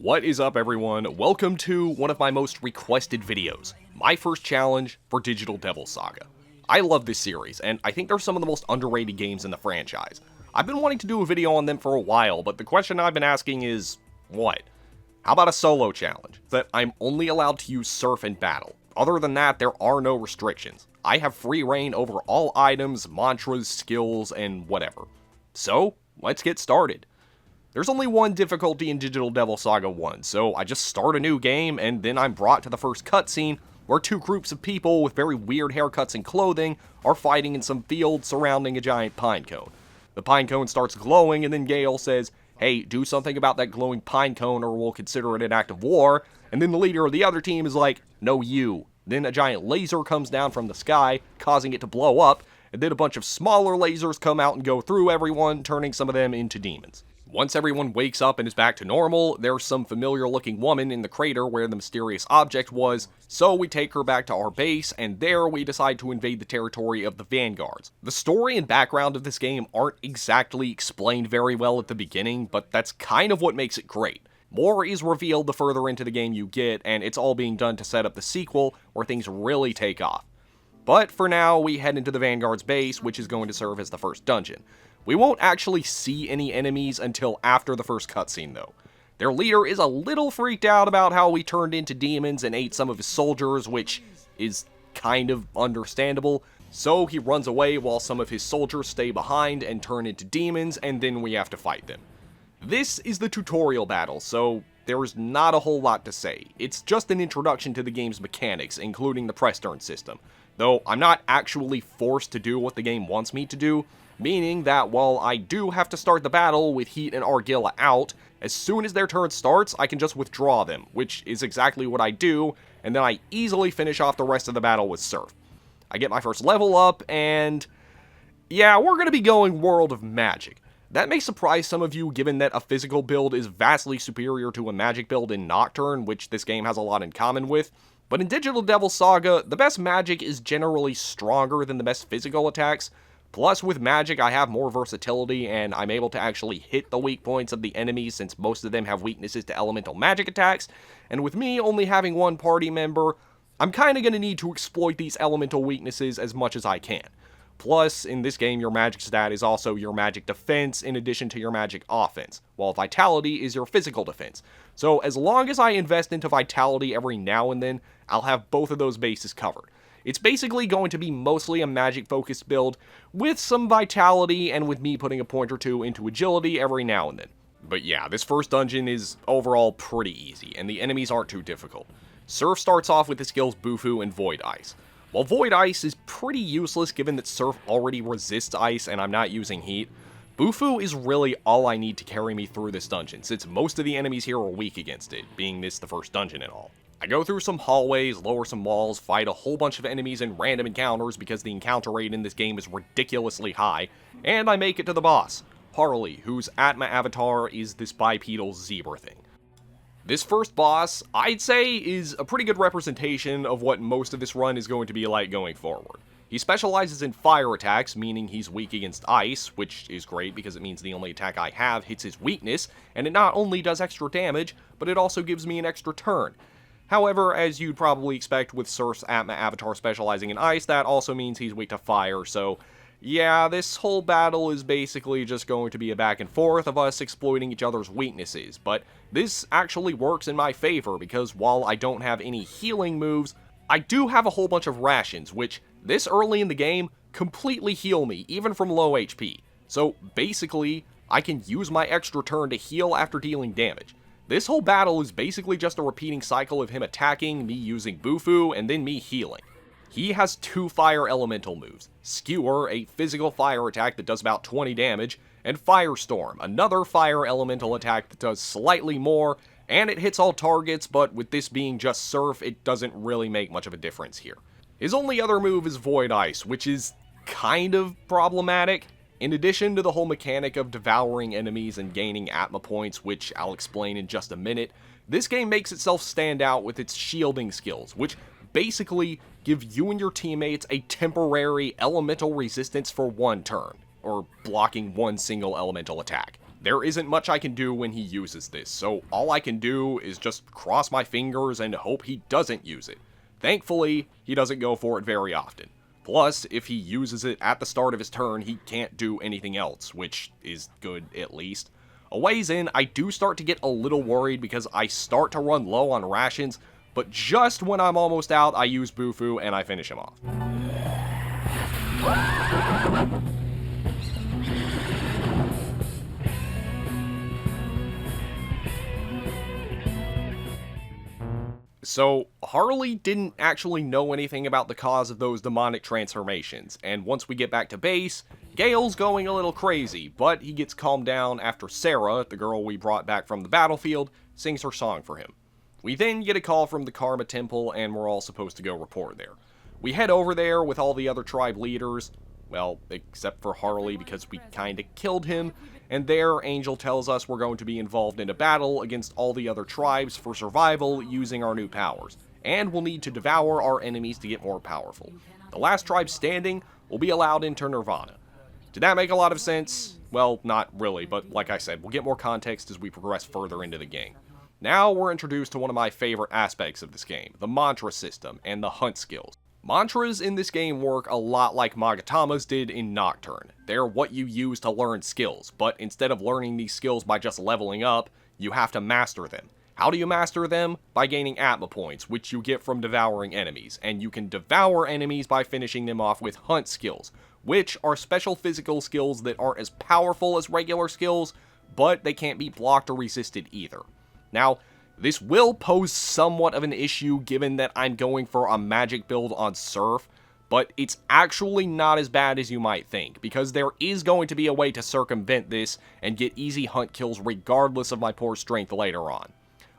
What is up, everyone? Welcome to one of my most requested videos, my first challenge for Digital Devil Saga. I love this series, and I think they're some of the most underrated games in the franchise. I've been wanting to do a video on them for a while, but the question I've been asking is, what? How about a solo challenge, that I'm only allowed to use Serph in battle? Other than that, there are no restrictions. I have free reign over all items, mantras, skills, and whatever. So, let's get started. There's only one difficulty in Digital Devil Saga 1, so I just start a new game, and then I'm brought to the first cutscene, where two groups of people with very weird haircuts and clothing are fighting in some field surrounding a giant pine cone. The pine cone starts glowing, and then Gale says, "Hey, do something about that glowing pine cone or we'll consider it an act of war," and then the leader of the other team is like, "No, you." Then a giant laser comes down from the sky, causing it to blow up, and then a bunch of smaller lasers come out and go through everyone, turning some of them into demons. Once everyone wakes up and is back to normal, there's some familiar-looking woman in the crater where the mysterious object was, so we take her back to our base, and there we decide to invade the territory of the Vanguards. The story and background of this game aren't exactly explained very well at the beginning, but that's kind of what makes it great. More is revealed the further into the game you get, and it's all being done to set up the sequel, where things really take off. But for now, we head into the Vanguard's base, which is going to serve as the first dungeon. We won't actually see any enemies until after the first cutscene, though. Their leader is a little freaked out about how we turned into demons and ate some of his soldiers, which is kind of understandable, so he runs away while some of his soldiers stay behind and turn into demons, and then we have to fight them. This is the tutorial battle, so there's not a whole lot to say. It's just an introduction to the game's mechanics, including the press turn system, though I'm not actually forced to do what the game wants me to do, meaning that while I do have to start the battle with Heat and Argilla out, as soon as their turn starts, I can just withdraw them, which is exactly what I do, and then I easily finish off the rest of the battle with Serph. I get my first level up, and yeah, we're going to be going World of Magic. That may surprise some of you, given that a physical build is vastly superior to a magic build in Nocturne, which this game has a lot in common with. But in Digital Devil Saga, the best magic is generally stronger than the best physical attacks. Plus, with magic, I have more versatility, and I'm able to actually hit the weak points of the enemies since most of them have weaknesses to elemental magic attacks. And with me only having one party member, I'm kinda gonna need to exploit these elemental weaknesses as much as I can. Plus, in this game, your magic stat is also your magic defense in addition to your magic offense, while vitality is your physical defense. So as long as I invest into vitality every now and then, I'll have both of those bases covered. It's basically going to be mostly a magic-focused build, with some vitality and with me putting a point or two into agility every now and then. But yeah, this first dungeon is overall pretty easy, and the enemies aren't too difficult. Serph starts off with the skills Bufu and Void Ice. While Void Ice is pretty useless given that Serph already resists Ice and I'm not using Heat, Bufu is really all I need to carry me through this dungeon, since most of the enemies here are weak against it, being this the first dungeon and all. I go through some hallways, lower some walls, fight a whole bunch of enemies in random encounters because the encounter rate in this game is ridiculously high, and I make it to the boss, Harley, whose Atma avatar is this bipedal zebra thing. This first boss, I'd say, is a pretty good representation of what most of this run is going to be like going forward. He specializes in fire attacks, meaning he's weak against ice, which is great because it means the only attack I have hits his weakness, and it not only does extra damage, but it also gives me an extra turn. However, as you'd probably expect with Serph's Atma avatar specializing in ice, that also means he's weak to fire, so yeah, this whole battle is basically just going to be a back and forth of us exploiting each other's weaknesses, but this actually works in my favor because while I don't have any healing moves, I do have a whole bunch of rations, which this early in the game completely heal me, even from low HP. So basically, I can use my extra turn to heal after dealing damage. This whole battle is basically just a repeating cycle of him attacking, me using Bufu, and then me healing. He has two fire elemental moves, Skewer, a physical fire attack that does about 20 damage, and Firestorm, another fire elemental attack that does slightly more, and it hits all targets, but with this being just Serph, it doesn't really make much of a difference here. His only other move is Void Ice, which is kind of problematic. In addition to the whole mechanic of devouring enemies and gaining Atma points, which I'll explain in just a minute, this game makes itself stand out with its shielding skills, which basically give you and your teammates a temporary elemental resistance for one turn, or blocking one single elemental attack. there isn't much I can do when he uses this, so all I can do is just cross my fingers and hope he doesn't use it. Thankfully, he doesn't go for it very often. Plus, if he uses it at the start of his turn, he can't do anything else, which is good at least. A ways in, I do start to get a little worried because I start to run low on rations, but just when I'm almost out, I use Bufu and I finish him off. So, Harley didn't actually know anything about the cause of those demonic transformations, and once we get back to base, Gale's going a little crazy, but he gets calmed down after Sarah, the girl we brought back from the battlefield, sings her song for him. We then get a call from the Karma Temple, and we're all supposed to go report there. We head over there with all the other tribe leaders, well, except for Harley because we kinda killed him, and there Angel tells us we're going to be involved in a battle against all the other tribes for survival using our new powers, and we'll need to devour our enemies to get more powerful. The last tribe standing will be allowed into Nirvana. Did that make a lot of sense? Well, not really, but like I said, we'll get more context as we progress further into the game. Now we're introduced to one of my favorite aspects of this game, the mantra system and the hunt skills. Mantras in this game work a lot like Magatama's did in Nocturne. They're what you use to learn skills, but instead of learning these skills by just leveling up, you have to master them. How do you master them? By gaining Atma points, which you get from devouring enemies, and you can devour enemies by finishing them off with hunt skills, which are special physical skills that aren't as powerful as regular skills, but they can't be blocked or resisted either. Now, this will pose somewhat of an issue given that I'm going for a magic build on Serph, but it's actually not as bad as you might think, because there is going to be a way to circumvent this and get easy hunt kills regardless of my poor strength later on.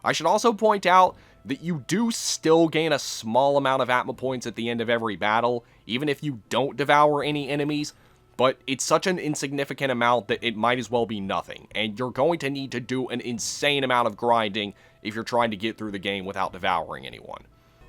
I should also point out that you do still gain a small amount of Atma points at the end of every battle, even if you don't devour any enemies, but it's such an insignificant amount that it might as well be nothing, and you're going to need to do an insane amount of grinding if you're trying to get through the game without devouring anyone.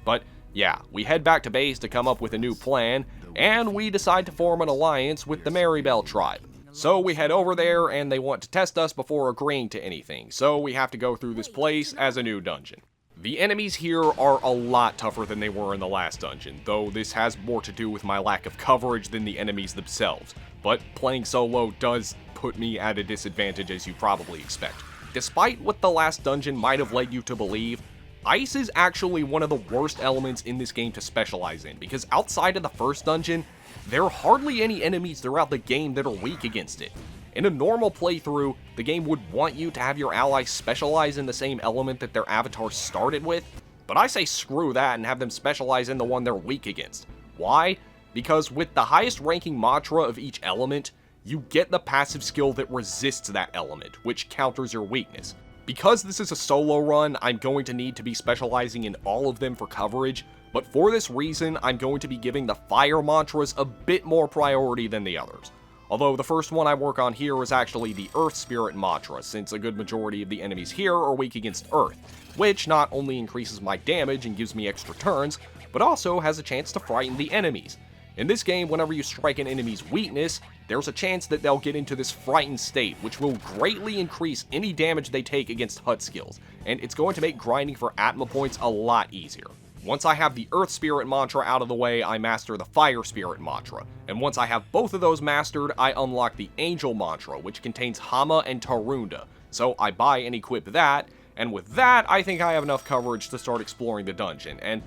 But yeah, we head back to base to come up with a new plan, and we decide to form an alliance with the Maribel tribe. So we head over there, and they want to test us before agreeing to anything, so we have to go through this place as a new dungeon. The enemies here are a lot tougher than they were in the last dungeon, though this has more to do with my lack of coverage than the enemies themselves, but playing solo does put me at a disadvantage as you probably expect. Despite what the last dungeon might have led you to believe, ice is actually one of the worst elements in this game to specialize in, because outside of the first dungeon, there are hardly any enemies throughout the game that are weak against it. In a normal playthrough, the game would want you to have your allies specialize in the same element that their avatar started with, but I say screw that and have them specialize in the one they're weak against. Why? Because with the highest ranking mantra of each element, you get the passive skill that resists that element, which counters your weakness. Because this is a solo run, I'm going to need to be specializing in all of them for coverage, but for this reason, I'm going to be giving the fire mantras a bit more priority than the others. Although the first one I work on here is actually the Earth Spirit mantra, since a good majority of the enemies here are weak against Earth, which not only increases my damage and gives me extra turns, but also has a chance to frighten the enemies. In this game, whenever you strike an enemy's weakness, there's a chance that they'll get into this frightened state, which will greatly increase any damage they take against HUD skills, and it's going to make grinding for Atma points a lot easier. Once I have the Earth Spirit mantra out of the way, I master the Fire Spirit mantra, and once I have both of those mastered, I unlock the Angel mantra, which contains Hama and Tarunda, so I buy and equip that, and with that, I think I have enough coverage to start exploring the dungeon, and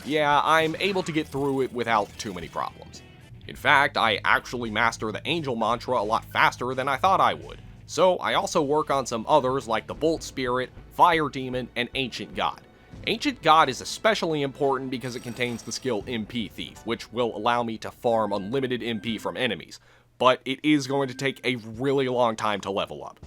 yeah, I'm able to get through it without too many problems. In fact, I actually master the Angel mantra a lot faster than I thought I would, so I also work on some others like the Bolt Spirit, Fire Demon, and Ancient God. Ancient God is especially important because it contains the skill MP Thief, which will allow me to farm unlimited MP from enemies, but it is going to take a really long time to level up.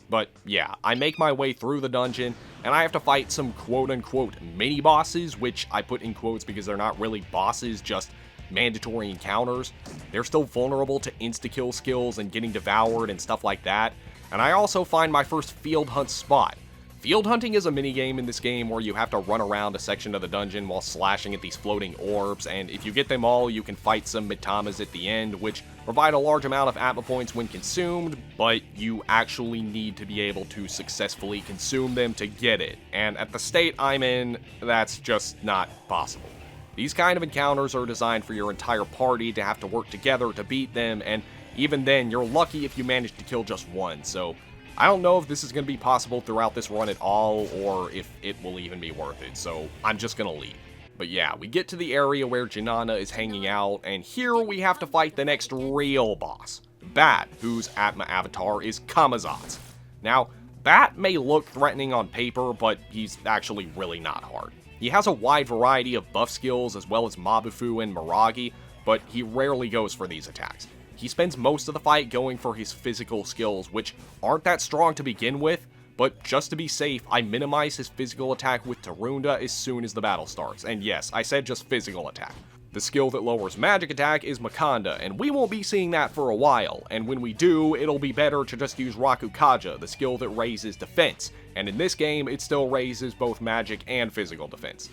But yeah, I make my way through the dungeon, and I have to fight some quote-unquote mini-bosses, which I put in quotes because they're not really bosses, just mandatory encounters. They're still vulnerable to insta-kill skills and getting devoured and stuff like that, and I also find my first field hunt spot. Field hunting is a minigame in this game where you have to run around a section of the dungeon while slashing at these floating orbs, and if you get them all, you can fight some Mitamas at the end, which provide a large amount of Atma points when consumed, but you actually need to be able to successfully consume them to get it, and at the state I'm in, that's just not possible. These kind of encounters are designed for your entire party to have to work together to beat them, and even then, you're lucky if you manage to kill just one, so I don't know if this is going to be possible throughout this run at all, or if it will even be worth it, so I'm just going to leave. But yeah, we get to the area where Janana is hanging out, and here we have to fight the next real boss, Bat, whose Atma avatar is Kamazatz. Now, Bat may look threatening on paper, but he's actually really not hard. He has a wide variety of buff skills as well as Mabufu and Miragi, but he rarely goes for these attacks. He spends most of the fight going for his physical skills, which aren't that strong to begin with, but just to be safe, I minimize his physical attack with Tarunda as soon as the battle starts. And yes, I said just physical attack. The skill that lowers magic attack is Makanda, and we won't be seeing that for a while, and when we do, it'll be better to just use Rakukaja, the skill that raises defense, and in this game, it still raises both magic and physical defense.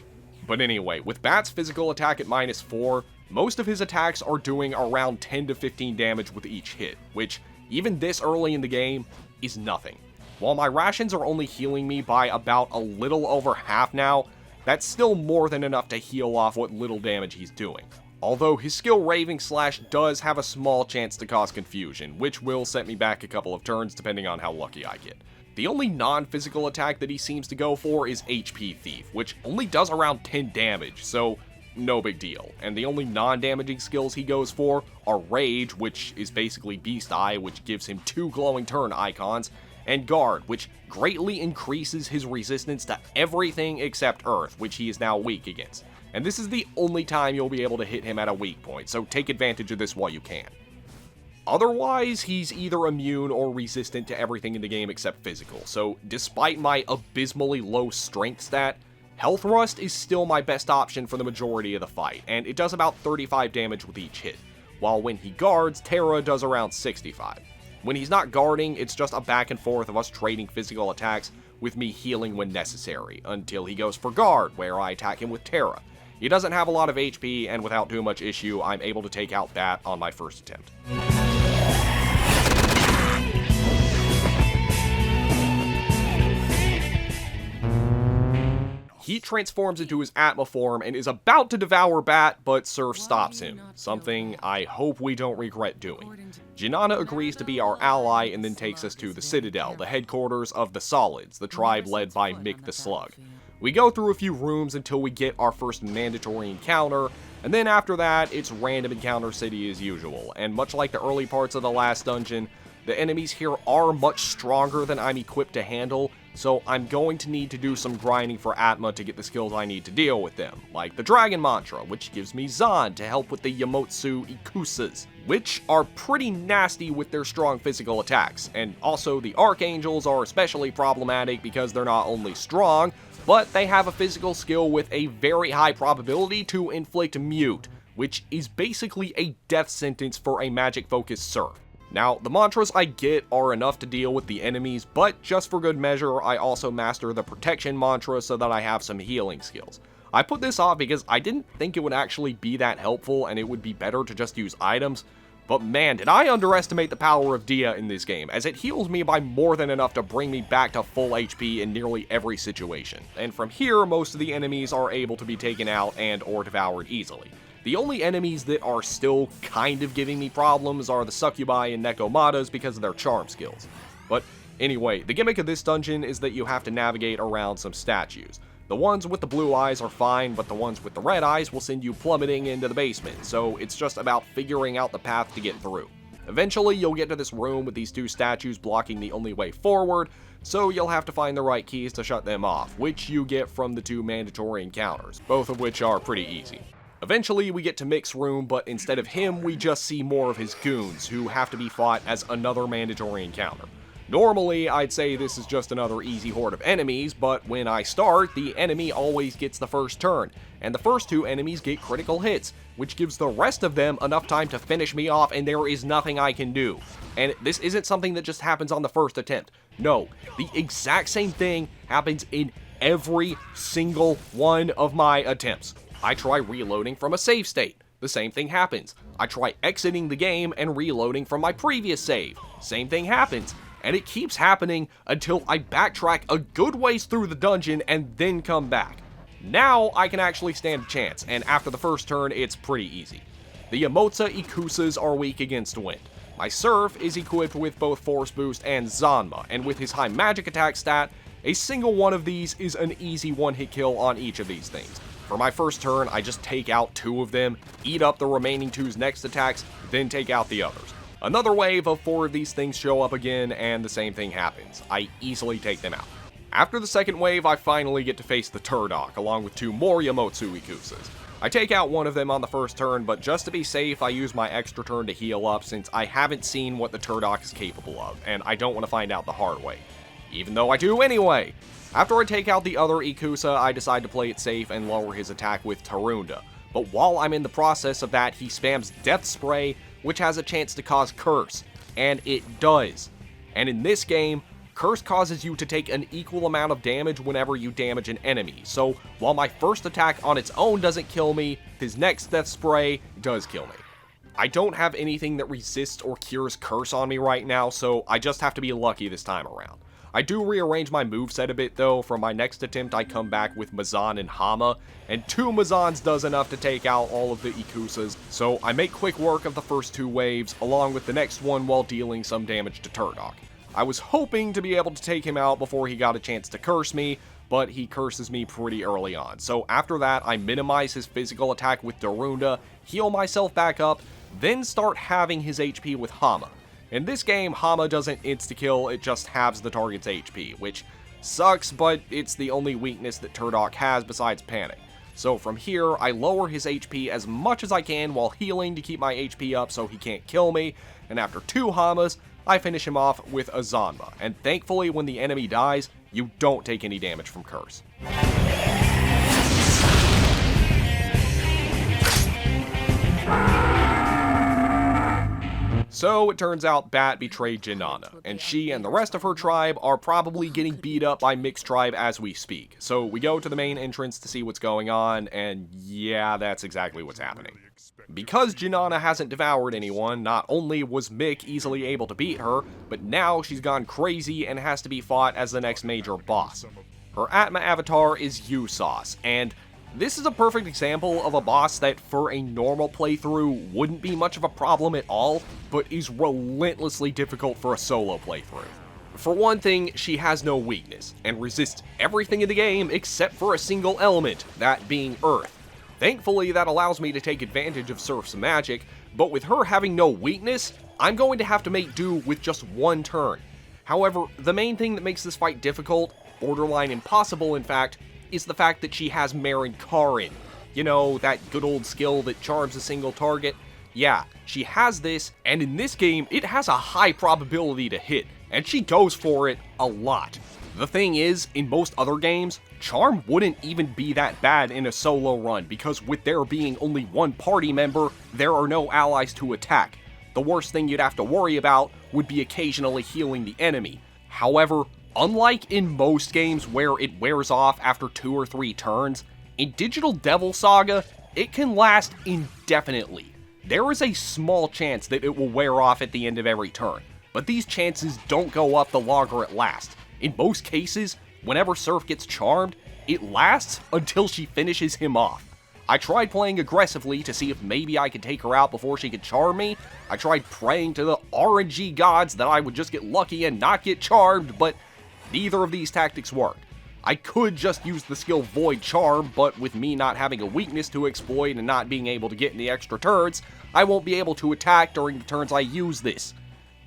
But anyway, with Bat's physical attack at -4, most of his attacks are doing around 10 to 15 damage with each hit, which, even this early in the game, is nothing. While my rations are only healing me by about a little over half now, that's still more than enough to heal off what little damage he's doing. Although his skill Raving Slash does have a small chance to cause confusion, which will set me back a couple of turns depending on how lucky I get. The only non-physical attack that he seems to go for is HP Thief, which only does around 10 damage, so no big deal. And the only non-damaging skills he goes for are Rage, which is basically Beast Eye, which gives him 2 glowing turn icons, and Guard, which greatly increases his resistance to everything except Earth, which he is now weak against. And this is the only time you'll be able to hit him at a weak point, so take advantage of this while you can. Otherwise, he's either immune or resistant to everything in the game except physical, so despite my abysmally low strength stat, Health Rust is still my best option for the majority of the fight, and it does about 35 damage with each hit, while when he guards, Terra does around 65. When he's not guarding, it's just a back and forth of us trading physical attacks with me healing when necessary, until he goes for guard, where I attack him with Terra. He doesn't have a lot of HP, and without too much issue, I'm able to take out Bat on my first attempt. He transforms into his Atma form and is about to devour Bat, but Serph stops him, something I hope we don't regret doing. Janana agrees to be our ally and then takes us to the Citadel, the headquarters of the Solids, the tribe led by Mick the Slug. We go through a few rooms until we get our first mandatory encounter, and then after that, it's random encounter city as usual, and much like the early parts of the last dungeon, the enemies here are much stronger than I'm equipped to handle, so I'm going to need to do some grinding for Atma to get the skills I need to deal with them, like the Dragon Mantra, which gives me Zan to help with the Yamotsu Ikusas, which are pretty nasty with their strong physical attacks, and also the Archangels are especially problematic because they're not only strong, but they have a physical skill with a very high probability to inflict Mute, which is basically a death sentence for a magic-focused Serph. Now, the mantras I get are enough to deal with the enemies, but just for good measure, I also master the protection mantra so that I have some healing skills. I put this off because I didn't think it would actually be that helpful and it would be better to just use items, but man, did I underestimate the power of Dia in this game, as it heals me by more than enough to bring me back to full HP in nearly every situation. And from here, most of the enemies are able to be taken out and or devoured easily. The only enemies that are still kind of giving me problems are the Succubi and Nekomatas because of their charm skills. But anyway, the gimmick of this dungeon is that you have to navigate around some statues. The ones with the blue eyes are fine, but the ones with the red eyes will send you plummeting into the basement, so it's just about figuring out the path to get through. Eventually, you'll get to this room with these 2 statues blocking the only way forward, so you'll have to find the right keys to shut them off, which you get from the 2 mandatory encounters, both of which are pretty easy. Eventually, we get to Mick's room, but instead of him, we just see more of his goons, who have to be fought as another mandatory encounter. Normally, I'd say this is just another easy horde of enemies, but when I start, the enemy always gets the first turn, and the first two enemies get critical hits, which gives the rest of them enough time to finish me off, and there is nothing I can do. And this isn't something that just happens on the first attempt. No, the exact same thing happens in every single one of my attempts. I try reloading from a save state. The same thing happens. I try exiting the game and reloading from my previous save. Same thing happens. And it keeps happening until I backtrack a good ways through the dungeon and then come back. Now I can actually stand a chance, and after the first turn, it's pretty easy. The Yamotsa Ikusas are weak against wind. My Serph is equipped with both Force Boost and Zanma, and with his high magic attack stat, a single one of these is an easy one-hit kill on each of these things. For my first turn, I just take out 2 of them, eat up the remaining 2's next attacks, then take out the others. Another wave of 4 of these things show up again, and the same thing happens. I easily take them out. After the second wave, I finally get to face the Turdock, along with 2 more Yamotsu Ikusas. I take out one of them on the first turn, but just to be safe, I use my extra turn to heal up since I haven't seen what the Turdock is capable of, and I don't want to find out the hard way. Even though I do anyway! After I take out the other Ikusa, I decide to play it safe and lower his attack with Tarunda. But while I'm in the process of that, he spams Death Spray, which has a chance to cause Curse. And it does. And in this game, Curse causes you to take an equal amount of damage whenever you damage an enemy. So while my first attack on its own doesn't kill me, his next Death Spray does kill me. I don't have anything that resists or cures Curse on me right now, so I just have to be lucky this time around. I do rearrange my moveset a bit though. For my next attempt, I come back with Mazan and Hama, and 2 Mazans does enough to take out all of the Ikusas, so I make quick work of the first 2 waves, along with the next one while dealing some damage to Turdock. I was hoping to be able to take him out before he got a chance to curse me, but he curses me pretty early on. So after that, I minimize his physical attack with Darunda, heal myself back up, then start halving his HP with Hama. In this game, Hama doesn't insta-kill, it just halves the target's HP, which sucks, but it's the only weakness that Turdock has besides Panic. So from here, I lower his HP as much as I can while healing to keep my HP up so he can't kill me, and after 2 Hamas, I finish him off with a Zanma, and thankfully when the enemy dies, you don't take any damage from Curse. So it turns out Bat betrayed Janana, and she and the rest of her tribe are probably getting beat up by Mixed Tribe as we speak. So we go to the main entrance to see what's going on, and yeah, that's exactly what's happening. Because Janana hasn't devoured anyone, not only was Mick easily able to beat her, but now she's gone crazy and has to be fought as the next major boss. Her Atma avatar is Usos, and this is a perfect example of a boss that for a normal playthrough wouldn't be much of a problem at all, but is relentlessly difficult for a solo playthrough. For one thing, she has no weakness, and resists everything in the game except for a single element, that being Earth. Thankfully, that allows me to take advantage of Serph's magic, but with her having no weakness, I'm going to have to make do with just one turn. However, the main thing that makes this fight difficult, borderline impossible in fact, is the fact that she has Marin Karin. You know, that good old skill that charms a single target? Yeah, she has this, and in this game, it has a high probability to hit, and she goes for it a lot. The thing is, in most other games, Charm wouldn't even be that bad in a solo run, because with there being only one party member, there are no allies to attack. The worst thing you'd have to worry about would be occasionally healing the enemy. However, unlike in most games where it wears off after 2 or 3 turns, in Digital Devil Saga, it can last indefinitely. There is a small chance that it will wear off at the end of every turn, but these chances don't go up the longer it lasts. In most cases, whenever Serph gets charmed, it lasts until she finishes him off. I tried playing aggressively to see if maybe I could take her out before she could charm me. I tried praying to the RNG gods that I would just get lucky and not get charmed, but neither of these tactics worked. I could just use the skill Void Charm, but with me not having a weakness to exploit and not being able to get any extra turns, I won't be able to attack during the turns I use this.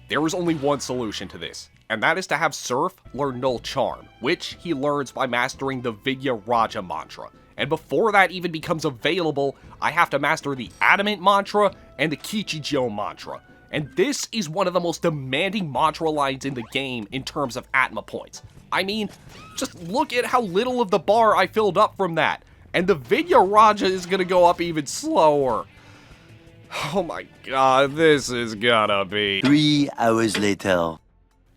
There is only one solution to this, and that is to have Serph learn Null Charm, which he learns by mastering the Vidya Raja mantra. And before that even becomes available, I have to master the Adamant mantra and the Kichijo mantra. And this is one of the most demanding mantra lines in the game in terms of Atma points. I mean, just look at how little of the bar I filled up from that. And the Vidya Raja is gonna go up even slower. Oh my god, this is gonna be... 3 hours later.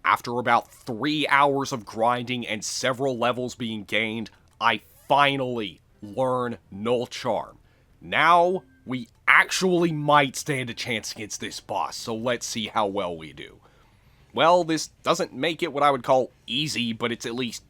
After about 3 hours of grinding and several levels being gained, I finally learn Null Charm. Now, we actually might stand a chance against this boss, so let's see how well we do. Well, this doesn't make it what I would call easy, but it's at least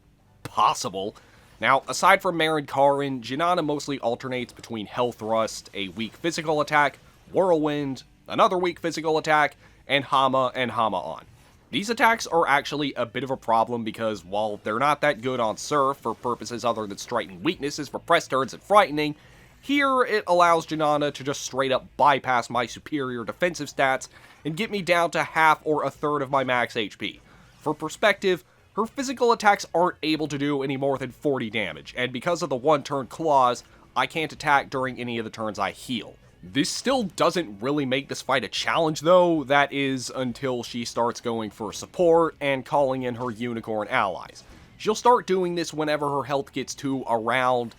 possible. Now, aside from Marin Karin, Janana mostly alternates between Health Thrust, a weak physical attack, Whirlwind, another weak physical attack, and Hama On. These attacks are actually a bit of a problem because while they're not that good on Serph for purposes other than striking weaknesses for press turns and frightening, here it allows Janana to just straight up bypass my superior defensive stats and get me down to half or a third of my max HP. For perspective, her physical attacks aren't able to do any more than 40 damage, and because of the one-turn clause, I can't attack during any of the turns I heal. This still doesn't really make this fight a challenge though, that is until she starts going for support and calling in her unicorn allies. She'll start doing this whenever her health gets to around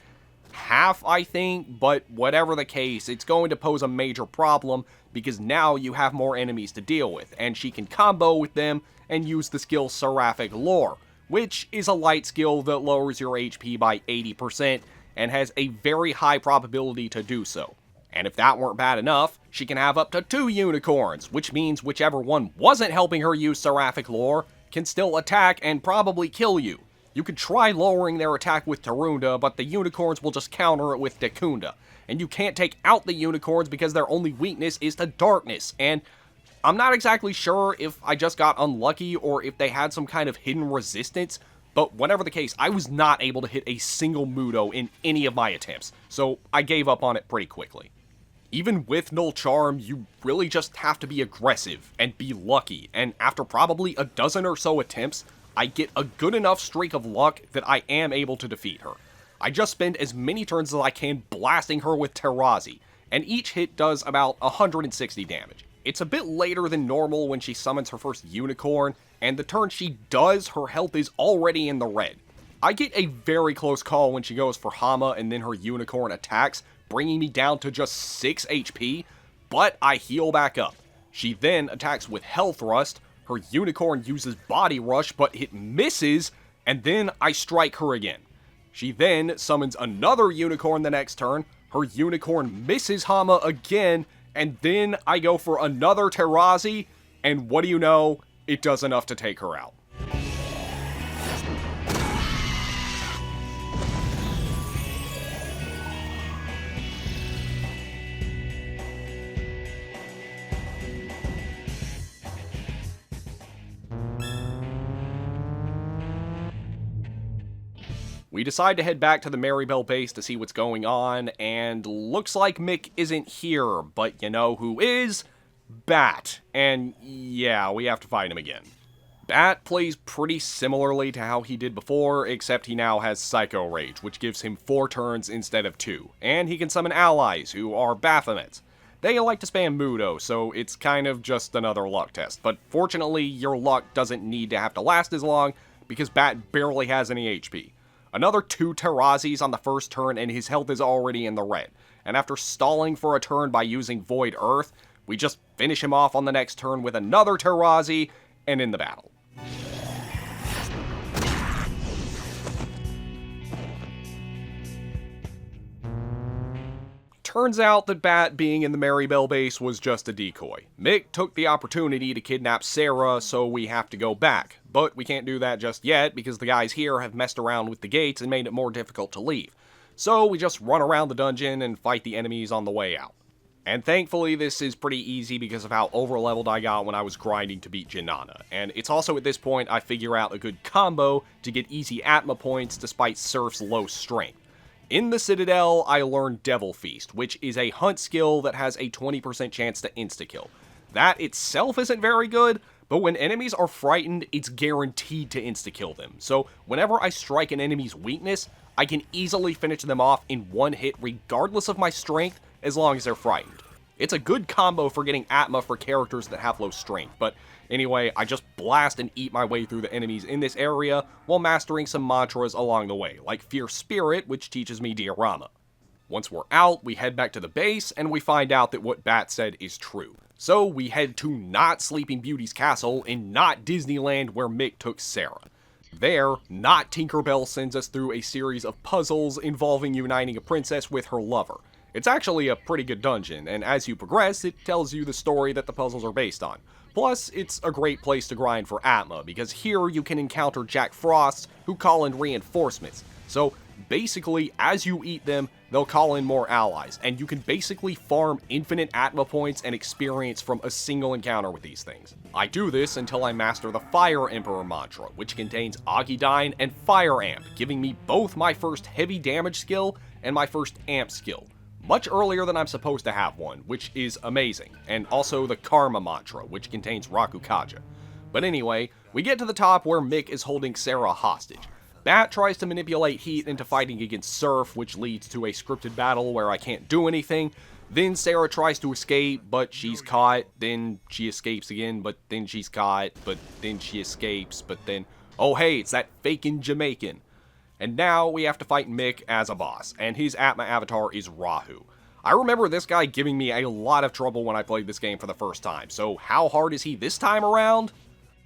half, I think, but whatever the case, it's going to pose a major problem because now you have more enemies to deal with, and she can combo with them and use the skill Seraphic Lore, which is a light skill that lowers your HP by 80% and has a very high probability to do so. And if that weren't bad enough, she can have up to 2 unicorns, which means whichever one wasn't helping her use Seraphic Lore can still attack and probably kill you. You could try lowering their attack with Tarunda, but the unicorns will just counter it with Dekunda. And you can't take out the unicorns because their only weakness is to darkness, and I'm not exactly sure if I just got unlucky or if they had some kind of hidden resistance, but whatever the case, I was not able to hit a single Mudo in any of my attempts, so I gave up on it pretty quickly. Even with Null Charm, you really just have to be aggressive and be lucky, and after probably a dozen or so attempts, I get a good enough streak of luck that I am able to defeat her. I just spend as many turns as I can blasting her with Terazi, and each hit does about 160 damage. It's a bit later than normal when she summons her first unicorn, and the turn she does, her health is already in the red. I get a very close call when she goes for Hama and then her unicorn attacks, bringing me down to just 6 HP, but I heal back up. She then attacks with Health Thrust, her unicorn uses Body Rush, but it misses, and then I strike her again. She then summons another unicorn the next turn, her unicorn misses Hama again, and then I go for another Terazi, and what do you know? It does enough to take her out. We decide to head back to the Maribel base to see what's going on, and looks like Mick isn't here, but you know who is? Bat. And yeah, we have to fight him again. Bat plays pretty similarly to how he did before, except he now has Psycho Rage, which gives him 4 turns instead of 2, and he can summon allies, who are Baphomets. They like to spam Mudo, so it's kind of just another luck test, but fortunately your luck doesn't need to have to last as long, because Bat barely has any HP. Another 2 Terazis on the first turn and his health is already in the red, and after stalling for a turn by using Void Earth, we just finish him off on the next turn with another Terazi, and in the battle. Turns out that Bat being in the Maribel base was just a decoy. Mick took the opportunity to kidnap Sarah, so we have to go back. But we can't do that just yet because the guys here have messed around with the gates and made it more difficult to leave. So we just run around the dungeon and fight the enemies on the way out. And thankfully this is pretty easy because of how overleveled I got when I was grinding to beat Janana. And it's also at this point I figure out a good combo to get easy Atma points despite Serph's low strength. In the Citadel, I learned Devil Feast, which is a hunt skill that has a 20% chance to insta-kill. That itself isn't very good, but when enemies are frightened, it's guaranteed to insta-kill them. So whenever I strike an enemy's weakness, I can easily finish them off in one hit regardless of my strength, as long as they're frightened. It's a good combo for getting Atma for characters that have low strength, but anyway, I just blast and eat my way through the enemies in this area while mastering some mantras along the way, like Fierce Spirit, which teaches me Diorama. Once we're out, we head back to the base, and we find out that what Bat said is true. So we head to not Sleeping Beauty's castle and not Disneyland where Mick took Sarah. There, not Tinkerbell sends us through a series of puzzles involving uniting a princess with her lover. It's actually a pretty good dungeon, and as you progress, it tells you the story that the puzzles are based on. Plus, it's a great place to grind for Atma, because here you can encounter Jack Frosts, who call in reinforcements. So, basically, as you eat them, they'll call in more allies, and you can basically farm infinite Atma points and experience from a single encounter with these things. I do this until I master the Fire Emperor mantra, which contains Auggydyne and Fire Amp, giving me both my first heavy damage skill and my first amp skill. Much earlier than I'm supposed to have one, which is amazing, and also the Karma mantra, which contains Rakukaja. But anyway, we get to the top where Mick is holding Sarah hostage. Bat tries to manipulate Heat into fighting against Serph, which leads to a scripted battle where I can't do anything. Then Sarah tries to escape, but she's caught. Then she escapes again, but then she's caught. But then she escapes, but then... oh hey, it's that fakin' Jamaican. And now we have to fight Mick as a boss, and his Atma avatar is Rahu. I remember this guy giving me a lot of trouble when I played this game for the first time, so how hard is he this time around?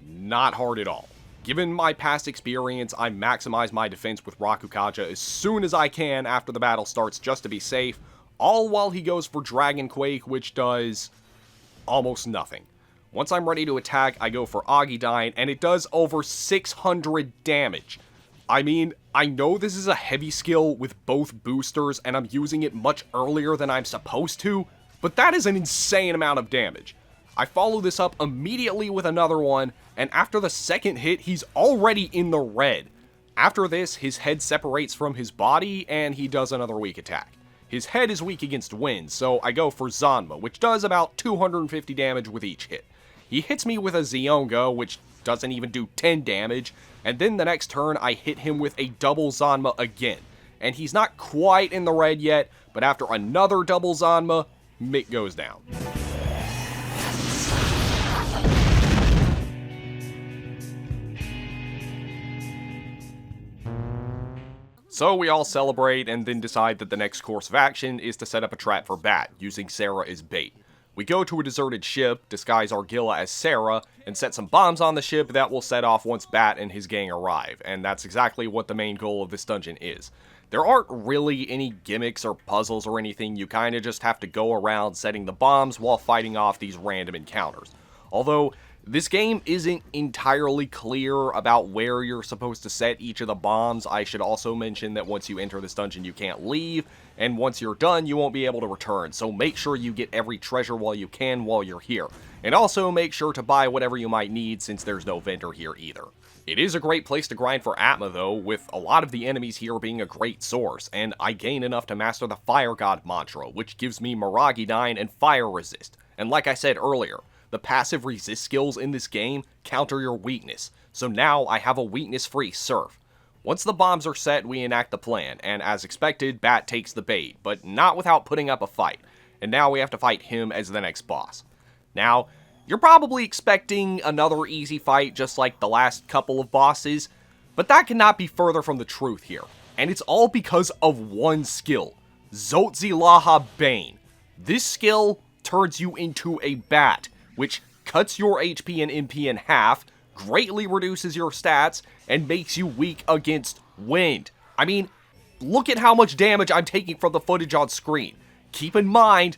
Not hard at all. Given my past experience, I maximize my defense with Rakukaja as soon as I can after the battle starts just to be safe, all while he goes for Dragon Quake, which does almost nothing. Once I'm ready to attack, I go for Auggydyne, and it does over 600 damage. I mean, I know this is a heavy skill with both boosters, and I'm using it much earlier than I'm supposed to, but that is an insane amount of damage. I follow this up immediately with another one, and after the second hit, he's already in the red. After this, his head separates from his body, and he does another weak attack. His head is weak against wind, so I go for Zanma, which does about 250 damage with each hit. He hits me with a Zionga, which doesn't even do 10 damage, and then the next turn I hit him with a double Zanma again. And he's not quite in the red yet, but after another double Zanma, Mick goes down. So we all celebrate and then decide that the next course of action is to set up a trap for Bat, using Sarah as bait. We go to a deserted ship, disguise Argilla as Sarah, and set some bombs on the ship that will set off once Bat and his gang arrive, and that's exactly what the main goal of this dungeon is. There aren't really any gimmicks or puzzles or anything, you kinda just have to go around setting the bombs while fighting off these random encounters. Although, this game isn't entirely clear about where you're supposed to set each of the bombs. I should also mention that once you enter this dungeon you can't leave, and once you're done you won't be able to return, so make sure you get every treasure while you can while you're here. And also make sure to buy whatever you might need since there's no vendor here either. It is a great place to grind for Atma though, with a lot of the enemies here being a great source, and I gain enough to master the Fire God mantra, which gives me Miragidyne and Fire Resist. And like I said earlier, the passive resist skills in this game counter your weakness, so now I have a weakness-free Serph. Once the bombs are set, we enact the plan, and as expected, Bat takes the bait, but not without putting up a fight, and now we have to fight him as the next boss. Now, you're probably expecting another easy fight just like the last couple of bosses, but that cannot be further from the truth here, and it's all because of one skill, Zotzilaha Bane. This skill turns you into a bat, which cuts your HP and MP in half, greatly reduces your stats, and makes you weak against wind. I mean, look at how much damage I'm taking from the footage on screen. Keep in mind,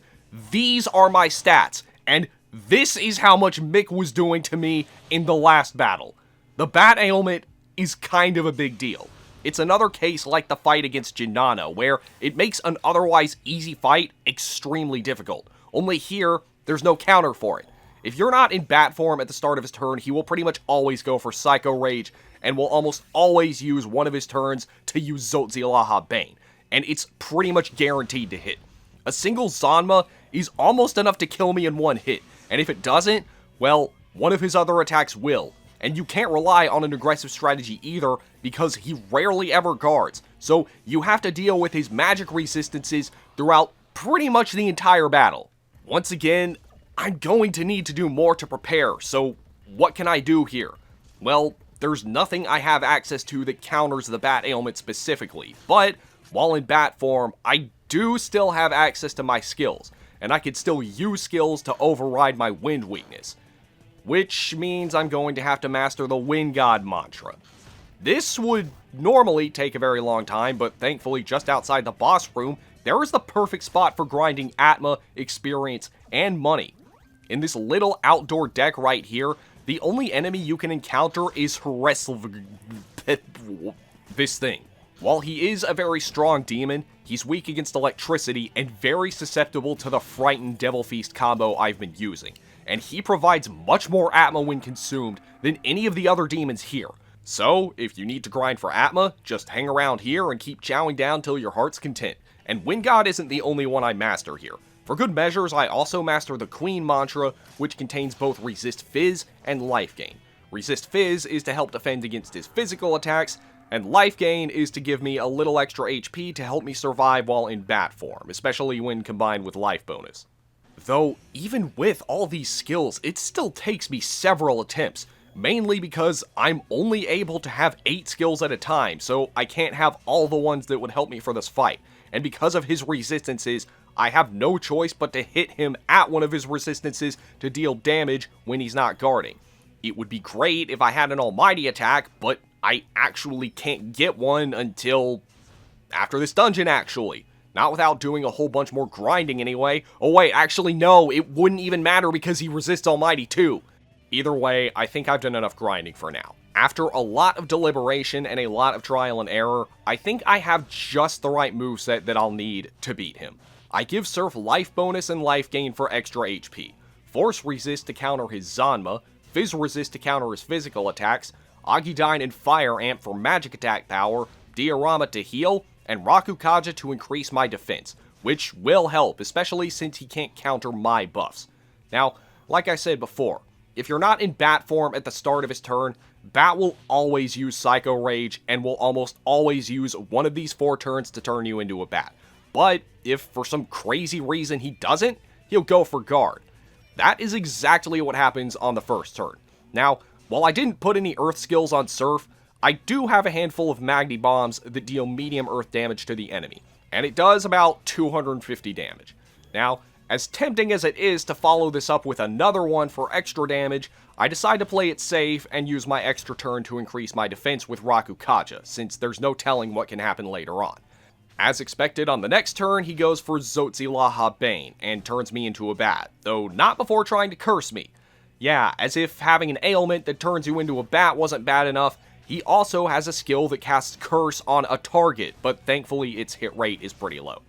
these are my stats, and this is how much Mick was doing to me in the last battle. The bat ailment is kind of a big deal. It's another case like the fight against Jinana, where it makes an otherwise easy fight extremely difficult. Only here, there's no counter for it. If you're not in bat form at the start of his turn, he will pretty much always go for Psycho Rage, and will almost always use one of his turns to use Zotzilaha Bane, and it's pretty much guaranteed to hit. A single Zanma is almost enough to kill me in one hit, and if it doesn't, well, one of his other attacks will. And you can't rely on an aggressive strategy either, because he rarely ever guards, so you have to deal with his magic resistances throughout pretty much the entire battle. Once again, I'm going to need to do more to prepare, so what can I do here? Well, there's nothing I have access to that counters the bat ailment specifically, but while in bat form, I do still have access to my skills, and I can still use skills to override my wind weakness, which means I'm going to have to master the Wind God mantra. This would normally take a very long time, but thankfully just outside the boss room, there is the perfect spot for grinding Atma, experience, and money. In this little outdoor deck right here, the only enemy you can encounter is this thing. While he is a very strong demon, he's weak against electricity and very susceptible to the Frightened Devil Feast combo I've been using, and he provides much more Atma when consumed than any of the other demons here. So, if you need to grind for Atma, just hang around here and keep chowing down till your heart's content. And Wind God isn't the only one I master here. For good measures, I also master the Queen mantra, which contains both Resist Fizz and Life Gain. Resist Fizz is to help defend against his physical attacks, and Life Gain is to give me a little extra HP to help me survive while in bat form, especially when combined with life bonus. Though, even with all these skills, it still takes me several attempts, mainly because I'm only able to have 8 skills at a time, so I can't have all the ones that would help me for this fight. And because of his resistances, I have no choice but to hit him at one of his resistances to deal damage when he's not guarding. It would be great if I had an almighty attack, but I actually can't get one until after this dungeon, actually. Not without doing a whole bunch more grinding anyway. Oh wait, actually no, it wouldn't even matter because he resists almighty too. Either way, I think I've done enough grinding for now. After a lot of deliberation and a lot of trial and error, I think I have just the right moveset that I'll need to beat him. I give Serph life bonus and life gain for extra HP, Force Resist to counter his Zanma, Fizz Resist to counter his physical attacks, Agidine and Fire Amp for magic attack power, Diorama to heal, and Rakukaja to increase my defense, which will help, especially since he can't counter my buffs. Now, like I said before, if you're not in bat form at the start of his turn, Bat will always use Psycho Rage and will almost always use one of these 4 turns to turn you into a bat. But if for some crazy reason he doesn't, he'll go for Guard. That is exactly what happens on the first turn. Now, while I didn't put any Earth skills on Serph, I do have a handful of Magni Bombs that deal medium Earth damage to the enemy, and it does about 250 damage. Now, as tempting as it is to follow this up with another one for extra damage, I decide to play it safe and use my extra turn to increase my defense with Rakukaja, since there's no telling what can happen later on. As expected, on the next turn, he goes for Zotzilaha Bane and turns me into a bat, though not before trying to curse me. Yeah, as if having an ailment that turns you into a bat wasn't bad enough, he also has a skill that casts Curse on a target, but thankfully its hit rate is pretty low.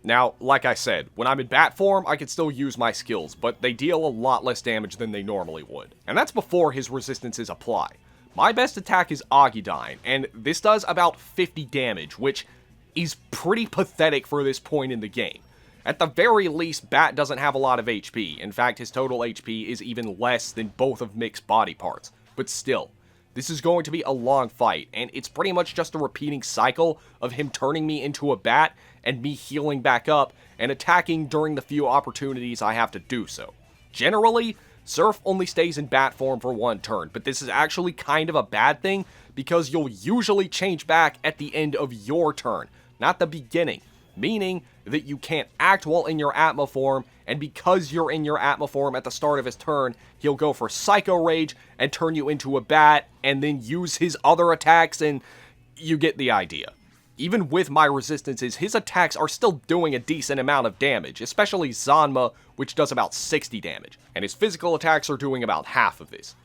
Now, like I said, when I'm in bat form, I can still use my skills, but they deal a lot less damage than they normally would. And that's before his resistances apply. My best attack is Agidine, and this does about 50 damage, which is pretty pathetic for this point in the game. At the very least, Bat doesn't have a lot of HP. In fact, his total HP is even less than both of Mick's body parts. But still, this is going to be a long fight, and it's pretty much just a repeating cycle of him turning me into a bat and me healing back up and attacking during the few opportunities I have to do so. Generally, Serph only stays in bat form for 1 turn, but this is actually kind of a bad thing because you'll usually change back at the end of your turn, not the beginning, meaning that you can't act while in your Atma form, and because you're in your Atma form at the start of his turn, he'll go for Psycho Rage and turn you into a bat, and then use his other attacks, and you get the idea. Even with my resistances, his attacks are still doing a decent amount of damage, especially Zanma, which does about 60 damage, and his physical attacks are doing about half of this.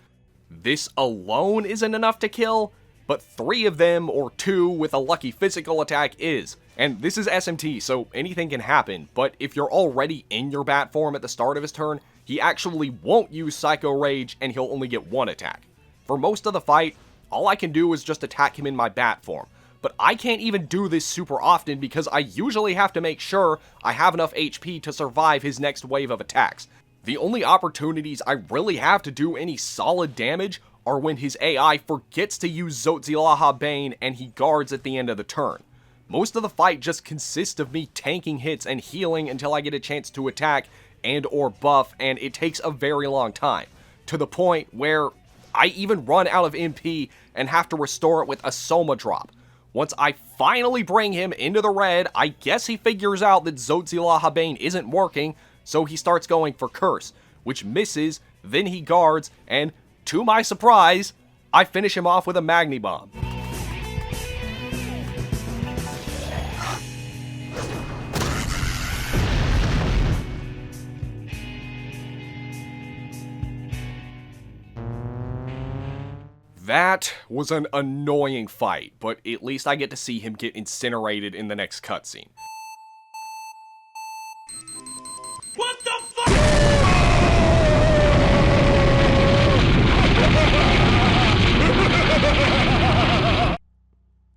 This alone isn't enough to kill, but 3 of them, or 2 with a lucky physical attack is. And this is SMT, so anything can happen, but if you're already in your bat form at the start of his turn, he actually won't use Psycho Rage and he'll only get 1 attack. For most of the fight, all I can do is just attack him in my bat form, but I can't even do this super often because I usually have to make sure I have enough HP to survive his next wave of attacks. The only opportunities I really have to do any solid damage are when his AI forgets to use Zotzilaha Bane and he guards at the end of the turn. Most of the fight just consists of me tanking hits and healing until I get a chance to attack, and or buff, and it takes a very long time, to the point where I even run out of MP and have to restore it with a Soma drop. Once I finally bring him into the red, I guess he figures out that Zotzila Habane isn't working, so he starts going for Curse, which misses, then he guards, and to my surprise, I finish him off with a Magni Bomb. That was an annoying fight, but at least I get to see him get incinerated in the next cutscene. What the fuck?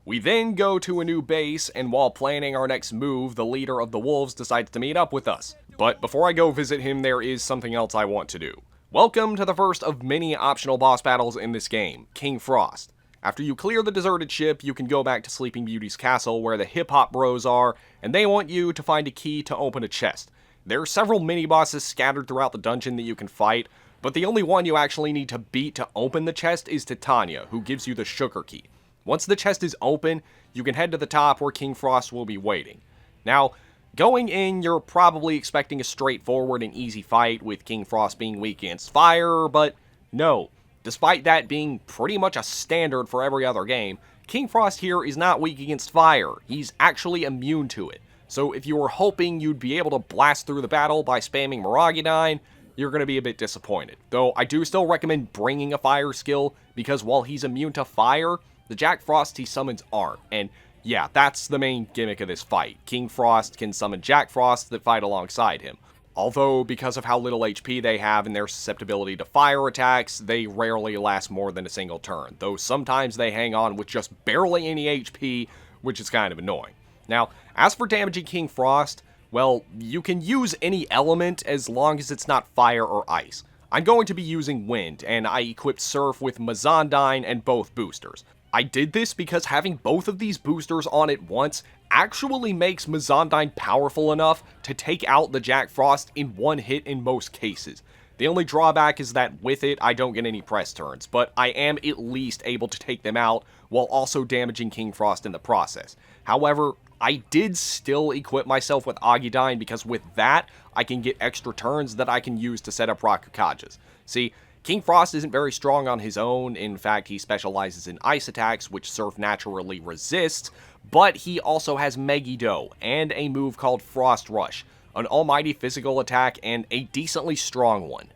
We then go to a new base, and while planning our next move, the leader of the wolves decides to meet up with us. But before I go visit him, there is something else I want to do. Welcome to the first of many optional boss battles in this game, King Frost. After you clear the deserted ship, you can go back to Sleeping Beauty's castle where the hip-hop bros are, and they want you to find a key to open a chest. There are several mini-bosses scattered throughout the dungeon that you can fight, but the only one you actually need to beat to open the chest is Titania, who gives you the sugar key. Once the chest is open, you can head to the top where King Frost will be waiting. Now, going in, you're probably expecting a straightforward and easy fight with King Frost being weak against fire, but no. Despite that being pretty much a standard for every other game, King Frost here is not weak against fire. He's actually immune to it. So if you were hoping you'd be able to blast through the battle by spamming Miragidyne, you're going to be a bit disappointed. Though I do still recommend bringing a fire skill, because while he's immune to fire, the Jack Frost he summons aren't, and yeah, that's the main gimmick of this fight. King Frost can summon Jack Frost that fight alongside him. Although, because of how little HP they have and their susceptibility to fire attacks, they rarely last more than a single turn, though sometimes they hang on with just barely any HP, which is kind of annoying. Now, as for damaging King Frost, well, you can use any element as long as it's not fire or ice. I'm going to be using wind, and I equipped Serph with Mizandine and both boosters. I did this because having both of these boosters on at once actually makes Mizandine powerful enough to take out the Jack Frost in one hit in most cases. The only drawback is that with it, I don't get any press turns, but I am at least able to take them out while also damaging King Frost in the process. However, I did still equip myself with Agidyne because with that, I can get extra turns that I can use to set up Rakukages. See, King Frost isn't very strong on his own. In fact, he specializes in ice attacks, which Serph naturally resists, but he also has Megiddo and a move called Frost Rush, an almighty physical attack and a decently strong one.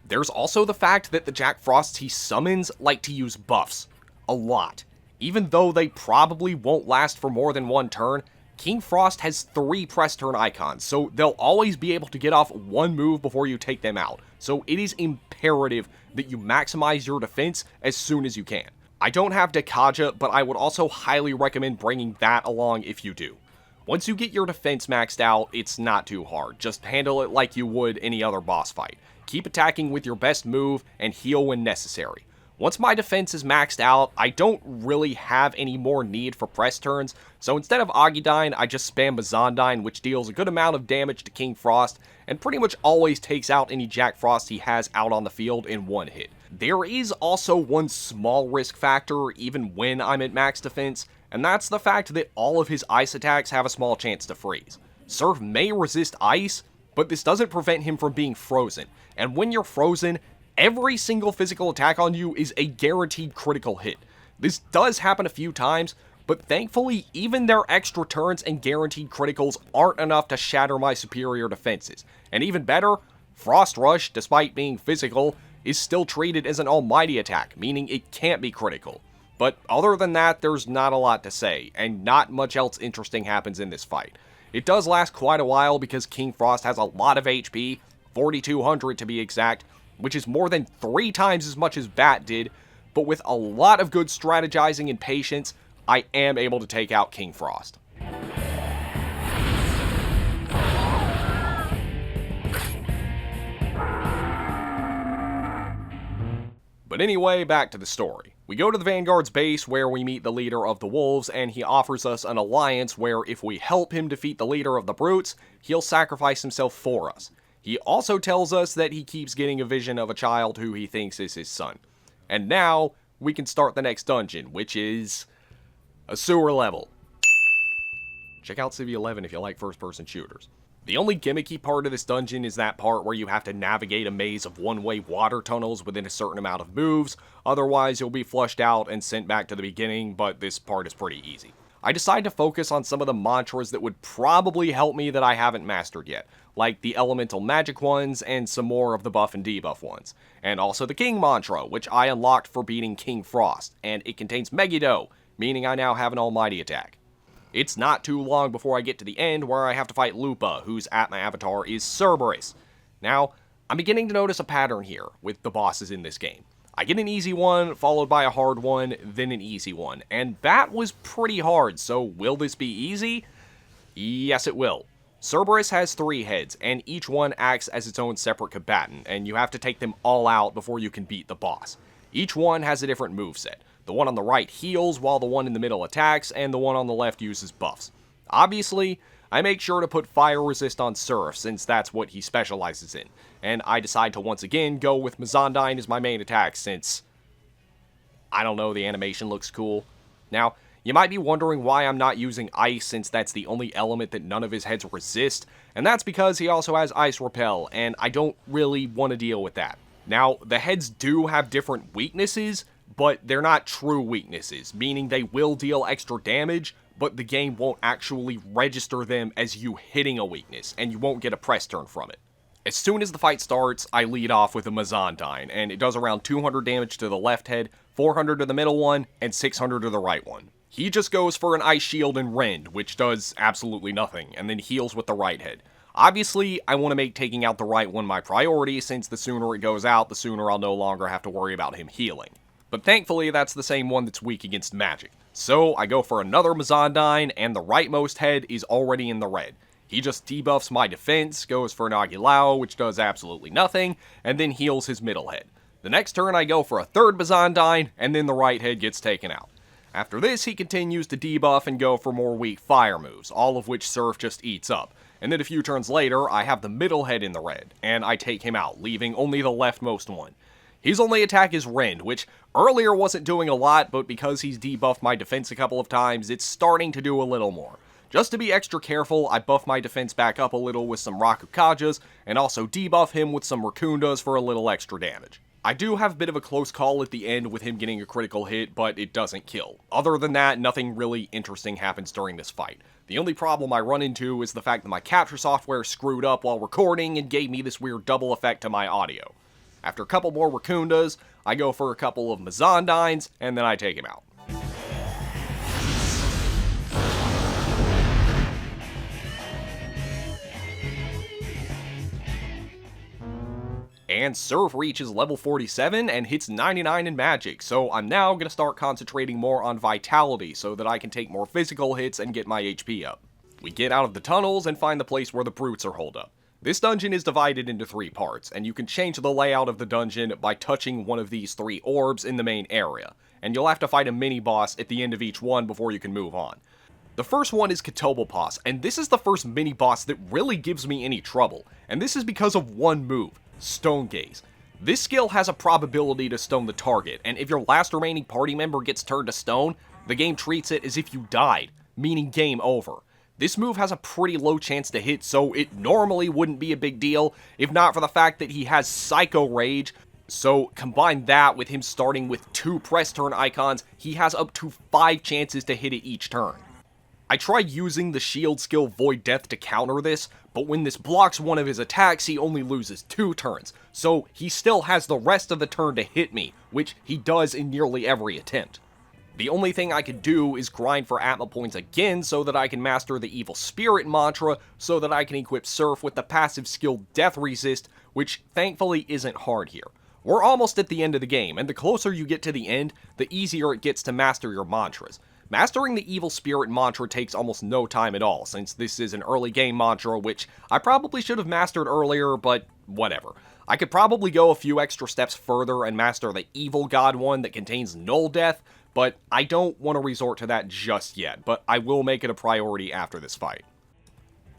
There's also the fact that the Jack Frosts he summons like to use buffs. A lot. Even though they probably won't last for more than one turn, King Frost has 3 press turn icons, so they'll always be able to get off one move before you take them out. So it is imperative that you maximize your defense as soon as you can. I don't have Dekaja, but I would also highly recommend bringing that along if you do. Once you get your defense maxed out, it's not too hard. Just handle it like you would any other boss fight. Keep attacking with your best move and heal when necessary. Once my defense is maxed out, I don't really have any more need for press turns, so instead of Agidyne, I just spam Mizandine, which deals a good amount of damage to King Frost, and pretty much always takes out any Jack Frost he has out on the field in one hit. There is also one small risk factor even when I'm at max defense, and that's the fact that all of his ice attacks have a small chance to freeze. Serph may resist ice, but this doesn't prevent him from being frozen, and when you're frozen, every single physical attack on you is a guaranteed critical hit. This does happen a few times, but thankfully even their extra turns and guaranteed criticals aren't enough to shatter my superior defenses. And even better, Frost Rush, despite being physical, is still treated as an almighty attack, meaning it can't be critical. But other than that, there's not a lot to say, and not much else interesting happens in this fight. It does last quite a while because King Frost has a lot of HP, 4,200 to be exact, which is more than 3 times as much as Bat did, but with a lot of good strategizing and patience, I am able to take out King Frost. But anyway, back to the story. We go to the Vanguard's base where we meet the leader of the Wolves, and he offers us an alliance where if we help him defeat the leader of the Brutes, he'll sacrifice himself for us. He also tells us that he keeps getting a vision of a child who he thinks is his son. And now, we can start the next dungeon, which is a sewer level. Check out Civ 11 if you like first-person shooters. The only gimmicky part of this dungeon is that part where you have to navigate a maze of one-way water tunnels within a certain amount of moves, otherwise you'll be flushed out and sent back to the beginning, but this part is pretty easy. I decided to focus on some of the mantras that would probably help me that I haven't mastered yet, like the elemental magic ones and some more of the buff and debuff ones, and also the King mantra, which I unlocked for beating King Frost, and it contains MegaTen, meaning I now have an almighty attack. It's not too long before I get to the end where I have to fight Lupa, whose Atma avatar is Cerberus. Now, I'm beginning to notice a pattern here with the bosses in this game. I get an easy one, followed by a hard one, then an easy one, and that was pretty hard, so will this be easy? Yes, it will. Cerberus has 3 heads, and each one acts as its own separate combatant, and you have to take them all out before you can beat the boss. Each one has a different moveset. The one on the right heals, while the one in the middle attacks, and the one on the left uses buffs. Obviously, I make sure to put fire resist on Serph, since that's what he specializes in, and I decide to once again go with Mazandine as my main attack, since, I don't know, the animation looks cool. Now, you might be wondering why I'm not using Ice, since that's the only element that none of his heads resist, and that's because he also has Ice Repel, and I don't really want to deal with that. Now, the heads do have different weaknesses, but they're not true weaknesses, meaning they will deal extra damage, but the game won't actually register them as you hitting a weakness, and you won't get a press turn from it. As soon as the fight starts, I lead off with a Mazandine, and it does around 200 damage to the left head, 400 to the middle one, and 600 to the right one. He just goes for an Ice Shield and Rend, which does absolutely nothing, and then heals with the right head. Obviously, I want to make taking out the right one my priority, since the sooner it goes out, the sooner I'll no longer have to worry about him healing. But thankfully, that's the same one that's weak against magic. So, I go for another Mazandine, and the rightmost head is already in the red. He just debuffs my defense, goes for an Agilao, which does absolutely nothing, and then heals his middle head. The next turn I go for a third Mazandine, and then the right head gets taken out. After this, he continues to debuff and go for more weak fire moves, all of which Serph just eats up. And then a few turns later, I have the middle head in the red, and I take him out, leaving only the leftmost one. His only attack is Rend, which earlier wasn't doing a lot, but because he's debuffed my defense a couple of times, it's starting to do a little more. Just to be extra careful, I buff my defense back up a little with some Rakukajas, and also debuff him with some Rakundas for a little extra damage. I do have a bit of a close call at the end with him getting a critical hit, but it doesn't kill. Other than that, nothing really interesting happens during this fight. The only problem I run into is the fact that my capture software screwed up while recording and gave me this weird double effect to my audio. After a couple more Rakundas, I go for a couple of Mazandines, and then I take him out. And Serph reaches level 47 and hits 99 in magic, so I'm now going to start concentrating more on vitality so that I can take more physical hits and get my HP up. We get out of the tunnels and find the place where the brutes are holed up. This dungeon is divided into 3 parts, and you can change the layout of the dungeon by touching one of these 3 orbs in the main area, and you'll have to fight a mini-boss at the end of each one before you can move on. The first one is Ketobelpas, and this is the first mini-boss that really gives me any trouble, and this is because of one move, Stone Gaze. This skill has a probability to stone the target, and if your last remaining party member gets turned to stone, the game treats it as if you died, meaning game over. This move has a pretty low chance to hit, so it normally wouldn't be a big deal, if not for the fact that he has Psycho Rage. So combine that with him starting with 2 press turn icons, he has up to 5 chances to hit it each turn. I tried using the shield skill Void Death to counter this, but when this blocks one of his attacks, he only loses 2 turns, so he still has the rest of the turn to hit me, which he does in nearly every attempt. The only thing I can do is grind for Atma points again so that I can master the Evil Spirit mantra so that I can equip Serph with the passive skill Death Resist, which thankfully isn't hard here. We're almost at the end of the game, and the closer you get to the end, the easier it gets to master your mantras. Mastering the Evil Spirit mantra takes almost no time at all, since this is an early game mantra, which I probably should have mastered earlier, but whatever. I could probably go a few extra steps further and master the Evil God one that contains Null Death, but I don't want to resort to that just yet, but I will make it a priority after this fight.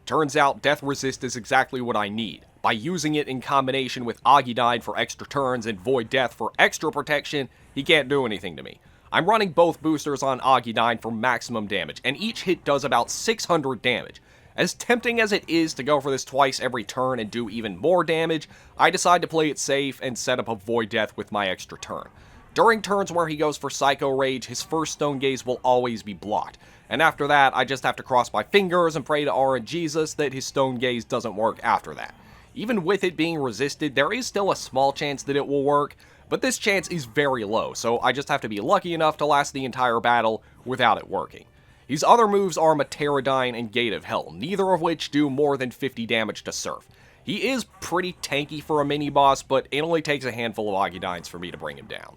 Turns out Death Resist is exactly what I need. By using it in combination with Augudine for extra turns and Void Death for extra protection, he can't do anything to me. I'm running both boosters on Augudine for maximum damage, and each hit does about 600 damage. As tempting as it is to go for this twice every turn and do even more damage, I decide to play it safe and set up a Void Death with my extra turn. During turns where he goes for Psycho Rage, his first Stone Gaze will always be blocked, and after that, I just have to cross my fingers and pray to RNGesus that his Stone Gaze doesn't work after that. Even with it being resisted, there is still a small chance that it will work, but this chance is very low, so I just have to be lucky enough to last the entire battle without it working. His other moves are Pterodine and Gate of Hell, neither of which do more than 50 damage to Serph. He is pretty tanky for a mini-boss, but it only takes a handful of Augudines for me to bring him down.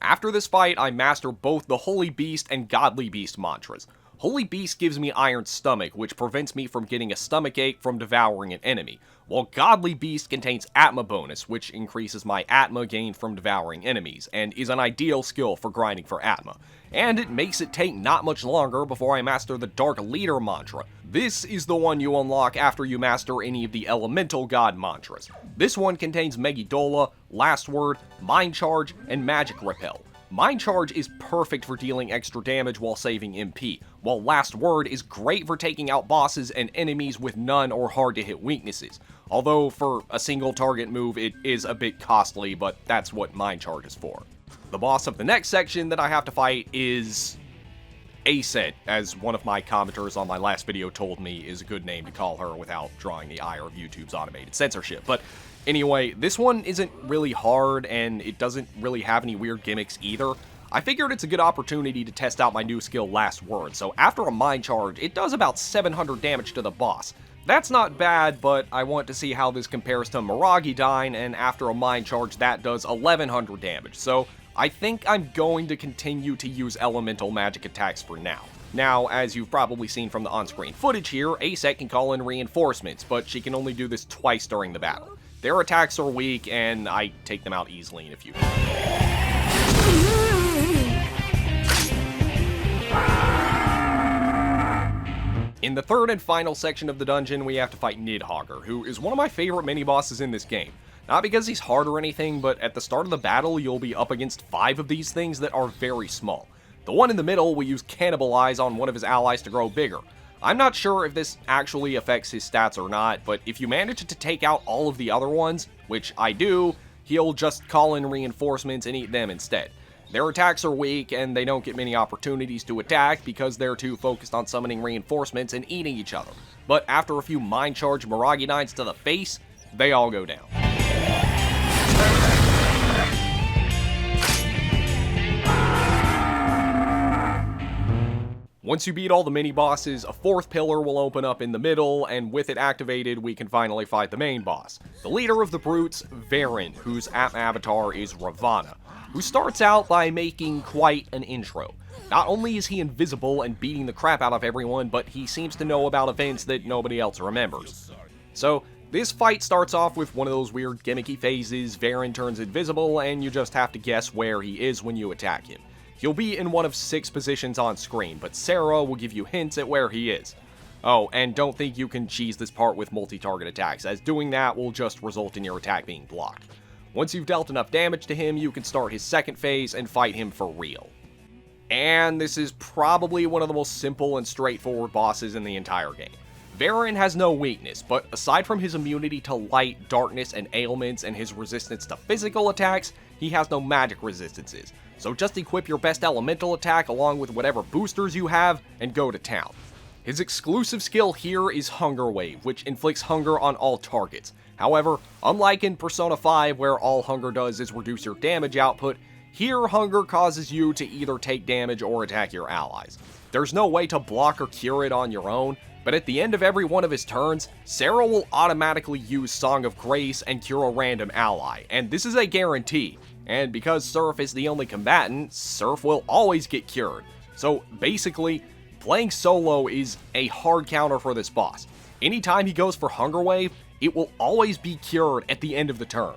After this fight, I master both the Holy Beast and Godly Beast mantras. Holy Beast gives me Iron Stomach, which prevents me from getting a stomachache from devouring an enemy, while Godly Beast contains Atma bonus, which increases my Atma gained from devouring enemies, and is an ideal skill for grinding for Atma. And it makes it take not much longer before I master the Dark Leader mantra. This is the one you unlock after you master any of the Elemental God mantras. This one contains Megidola, Last Word, Mind Charge, and Magic Repel. Mind Charge is perfect for dealing extra damage while saving MP, while Last Word is great for taking out bosses and enemies with none or hard to hit weaknesses. Although for a single target move it is a bit costly, but that's what Mind Charge is for. The boss of the next section that I have to fight is Aset, as one of my commenters on my last video told me is a good name to call her without drawing the ire of YouTube's automated censorship. But anyway, this one isn't really hard, and it doesn't really have any weird gimmicks either. I figured it's a good opportunity to test out my new skill Last Word, so after a Mind Charge, it does about 700 damage to the boss. That's not bad, but I want to see how this compares to Miragidine, and after a Mind Charge that does 1100 damage, so I think I'm going to continue to use elemental magic attacks for now. Now, as you've probably seen from the on-screen footage here, Aset can call in reinforcements, but she can only do this twice during the battle. Their attacks are weak, and I take them out easily in a few turns. In the third and final section of the dungeon, we have to fight Nidhogger, who is one of my favorite mini-bosses in this game. Not because he's hard or anything, but at the start of the battle, you'll be up against 5 of these things that are very small. The one in the middle will use Cannibalize on one of his allies to grow bigger. I'm not sure if this actually affects his stats or not, but if you manage to take out all of the other ones, which I do, he'll just call in reinforcements and eat them instead. Their attacks are weak, and they don't get many opportunities to attack because they're too focused on summoning reinforcements and eating each other. But after a few Mind Charge Miragidines to the face, they all go down. Once you beat all the mini-bosses, a 4th pillar will open up in the middle, and with it activated, we can finally fight the main boss. The leader of the brutes, Varen, whose avatar is Ravana, who starts out by making quite an intro. Not only is he invisible and beating the crap out of everyone, but he seems to know about events that nobody else remembers. So, this fight starts off with one of those weird gimmicky phases. Varen turns invisible, and you just have to guess where he is when you attack him. He'll be in one of 6 positions on screen, but Sarah will give you hints at where he is. Oh, and don't think you can cheese this part with multi-target attacks, as doing that will just result in your attack being blocked. Once you've dealt enough damage to him, you can start his second phase and fight him for real. And this is probably one of the most simple and straightforward bosses in the entire game. Varen has no weakness, but aside from his immunity to light, darkness, and ailments and his resistance to physical attacks, he has no magic resistances. So just equip your best elemental attack along with whatever boosters you have, and go to town. His exclusive skill here is Hunger Wave, which inflicts hunger on all targets. However, unlike in Persona 5 where all hunger does is reduce your damage output, here hunger causes you to either take damage or attack your allies. There's no way to block or cure it on your own, but at the end of every one of his turns, Sarah will automatically use Song of Grace and cure a random ally, and this is a guarantee. And because Serph is the only combatant, Serph will always get cured. So basically, playing solo is a hard counter for this boss. Anytime he goes for Hunger Wave, it will always be cured at the end of the turn.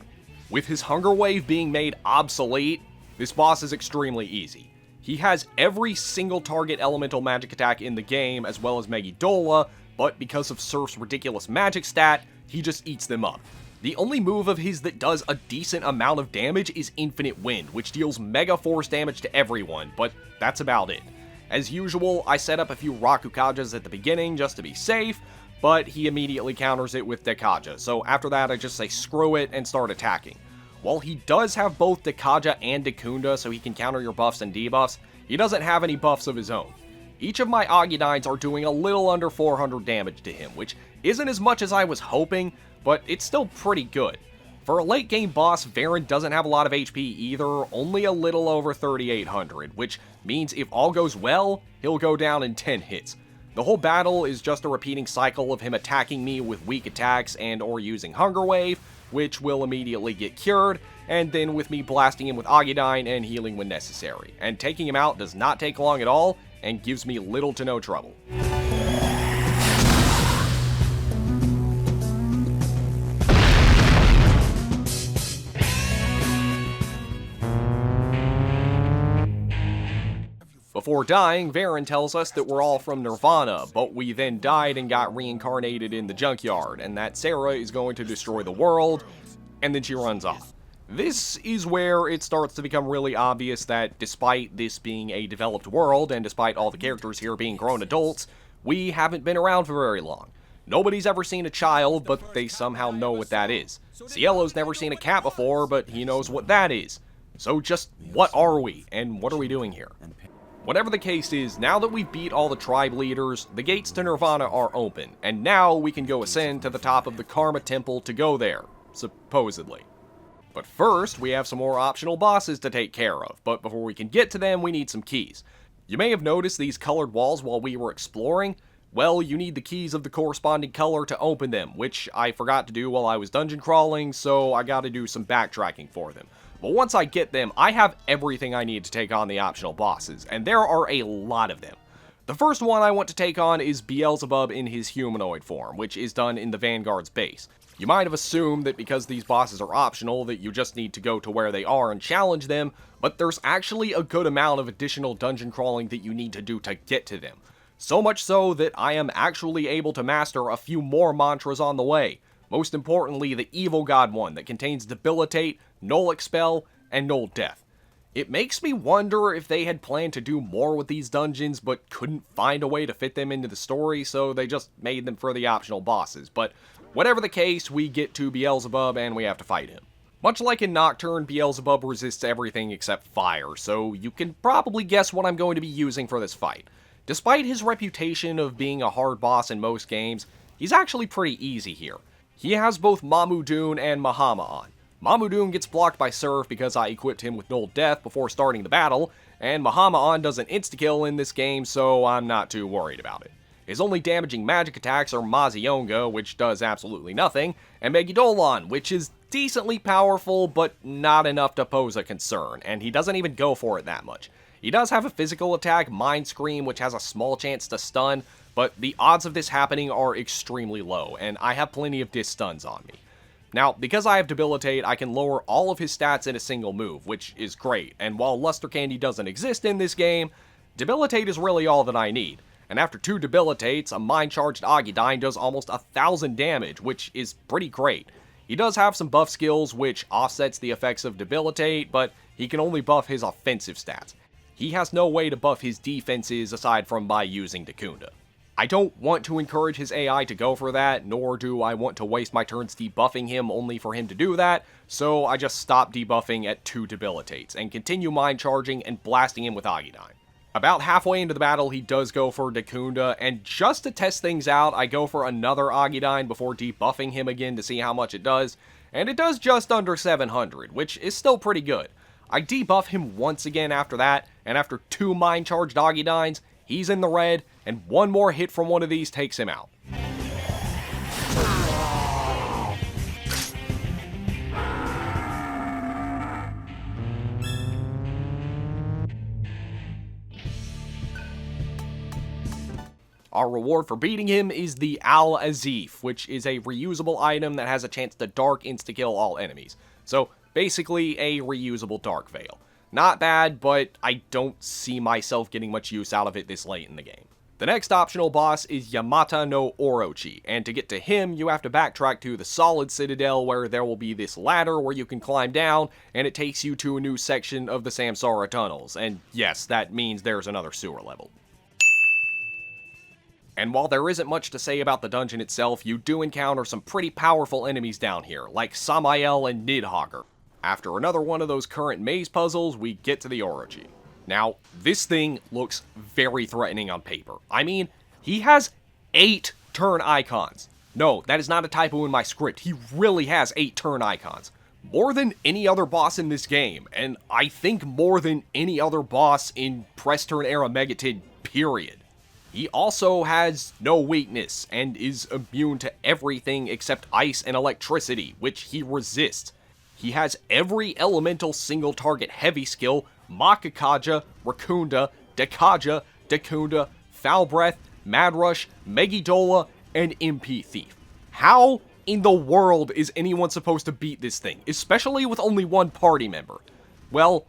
With his Hunger Wave being made obsolete, This boss is extremely easy. He has every single target elemental magic attack in the game, as well as Megidola, but because of Serph's ridiculous magic stat, he just eats them up. The only move of his that does a decent amount of damage is Infinite Wind, which deals mega force damage to everyone, but that's about it. As usual, I set up a few Rakukajas at the beginning just to be safe, but he immediately counters it with Dekaja, so after that I just say screw it and start attacking. While he does have both Dekaja and Dekunda so he can counter your buffs and debuffs, he doesn't have any buffs of his own. Each of my Agidines are doing a little under 400 damage to him, which isn't as much as I was hoping, but it's still pretty good. For a late game boss, Varen doesn't have a lot of HP either, only a little over 3800, which means if all goes well, he'll go down in 10 hits. The whole battle is just a repeating cycle of him attacking me with weak attacks and or using Hunger Wave, which will immediately get cured, and then with me blasting him with Agidine and healing when necessary. And taking him out does not take long at all, and gives me little to no trouble. Before dying, Varen tells us that we're all from Nirvana, but we then died and got reincarnated in the junkyard, and that Sarah is going to destroy the world, and then she runs off. This is where it starts to become really obvious that despite this being a developed world, and despite all the characters here being grown adults, we haven't been around for very long. Nobody's ever seen a child, but they somehow know what that is. Cielo's never seen a cat before, but he knows what that is. So just, what are we, and what are we doing here? Whatever the case is, now that we've beat all the tribe leaders, the gates to Nirvana are open, and now we can go ascend to the top of the Karma Temple to go there, supposedly. But first, we have some more optional bosses to take care of, but before we can get to them, we need some keys. You may have noticed these colored walls while we were exploring. Well, you need the keys of the corresponding color to open them, which I forgot to do while I was dungeon crawling, so I gotta do some backtracking for them. But once I get them, I have everything I need to take on the optional bosses, and there are a lot of them. The first one I want to take on is Beelzebub in his humanoid form, which is done in the Vanguard's base. You might have assumed that because these bosses are optional that you just need to go to where they are and challenge them, but there's actually a good amount of additional dungeon crawling that you need to do to get to them. So much so that I am actually able to master a few more mantras on the way. Most importantly, the Evil God one that contains Debilitate, Null Expel, and Null Death. It makes me wonder if they had planned to do more with these dungeons but couldn't find a way to fit them into the story, so they just made them for the optional bosses. But whatever the case, we get to Beelzebub and we have to fight him. Much like in Nocturne, Beelzebub resists everything except fire, so you can probably guess what I'm going to be using for this fight. Despite his reputation of being a hard boss in most games, he's actually pretty easy here. He has both Mamudoon and Mahama on. Mamudoon gets blocked by Serph because I equipped him with Null Death before starting the battle, and Mahama does an insta-kill in this game, so I'm not too worried about it. His only damaging magic attacks are Mazionga, which does absolutely nothing, and Megidolon, which is decently powerful, but not enough to pose a concern, and he doesn't even go for it that much. He does have a physical attack, Mind Scream, which has a small chance to stun, but the odds of this happening are extremely low, and I have plenty of dis stuns on me. Now, because I have Debilitate, I can lower all of his stats in a single move, which is great, and while Luster Candy doesn't exist in this game, Debilitate is really all that I need. And after 2 Debilitates, a Mind-Charged Agidine does almost 1,000 damage, which is pretty great. He does have some buff skills, which offsets the effects of Debilitate, but he can only buff his offensive stats. He has no way to buff his defenses aside from by using Dekunda. I don't want to encourage his AI to go for that, nor do I want to waste my turns debuffing him only for him to do that, so I just stop debuffing at 2 Debilitates, and continue Mind Charging and blasting him with Agidine. About halfway into the battle, he does go for Dekunda, and just to test things out, I go for another Agidine before debuffing him again to see how much it does, and it does just under 700, which is still pretty good. I debuff him once again after that, and after 2 Mind-Charged Agidines, he's in the red, and one more hit from one of these takes him out. Our reward for beating him is the Al-Azif, which is a reusable item that has a chance to dark insta-kill all enemies. So basically a reusable Dark Veil. Not bad, but I don't see myself getting much use out of it this late in the game. The next optional boss is Yamata no Orochi, and to get to him, you have to backtrack to the Solid Citadel, where there will be this ladder where you can climb down, and it takes you to a new section of the Samsara tunnels, and yes, that means there's another sewer level. And while there isn't much to say about the dungeon itself, you do encounter some pretty powerful enemies down here, like Samael and Nidhogger. After another one of those current maze puzzles, we get to the Orochi. Now, this thing looks very threatening on paper. I mean, he has 8 turn icons. No, that is not a typo in my script. He really has 8 turn icons. More than any other boss in this game, and I think more than any other boss in press turn era MegaTen, period. He also has no weakness, and is immune to everything except ice and electricity, which he resists. He has every elemental single target heavy skill, Makakaja, Rakunda, Dekaja, Dekunda, Foul Breath, Mad Rush, Megidola, and MP Thief. How in the world is anyone supposed to beat this thing, especially with only one party member? Well,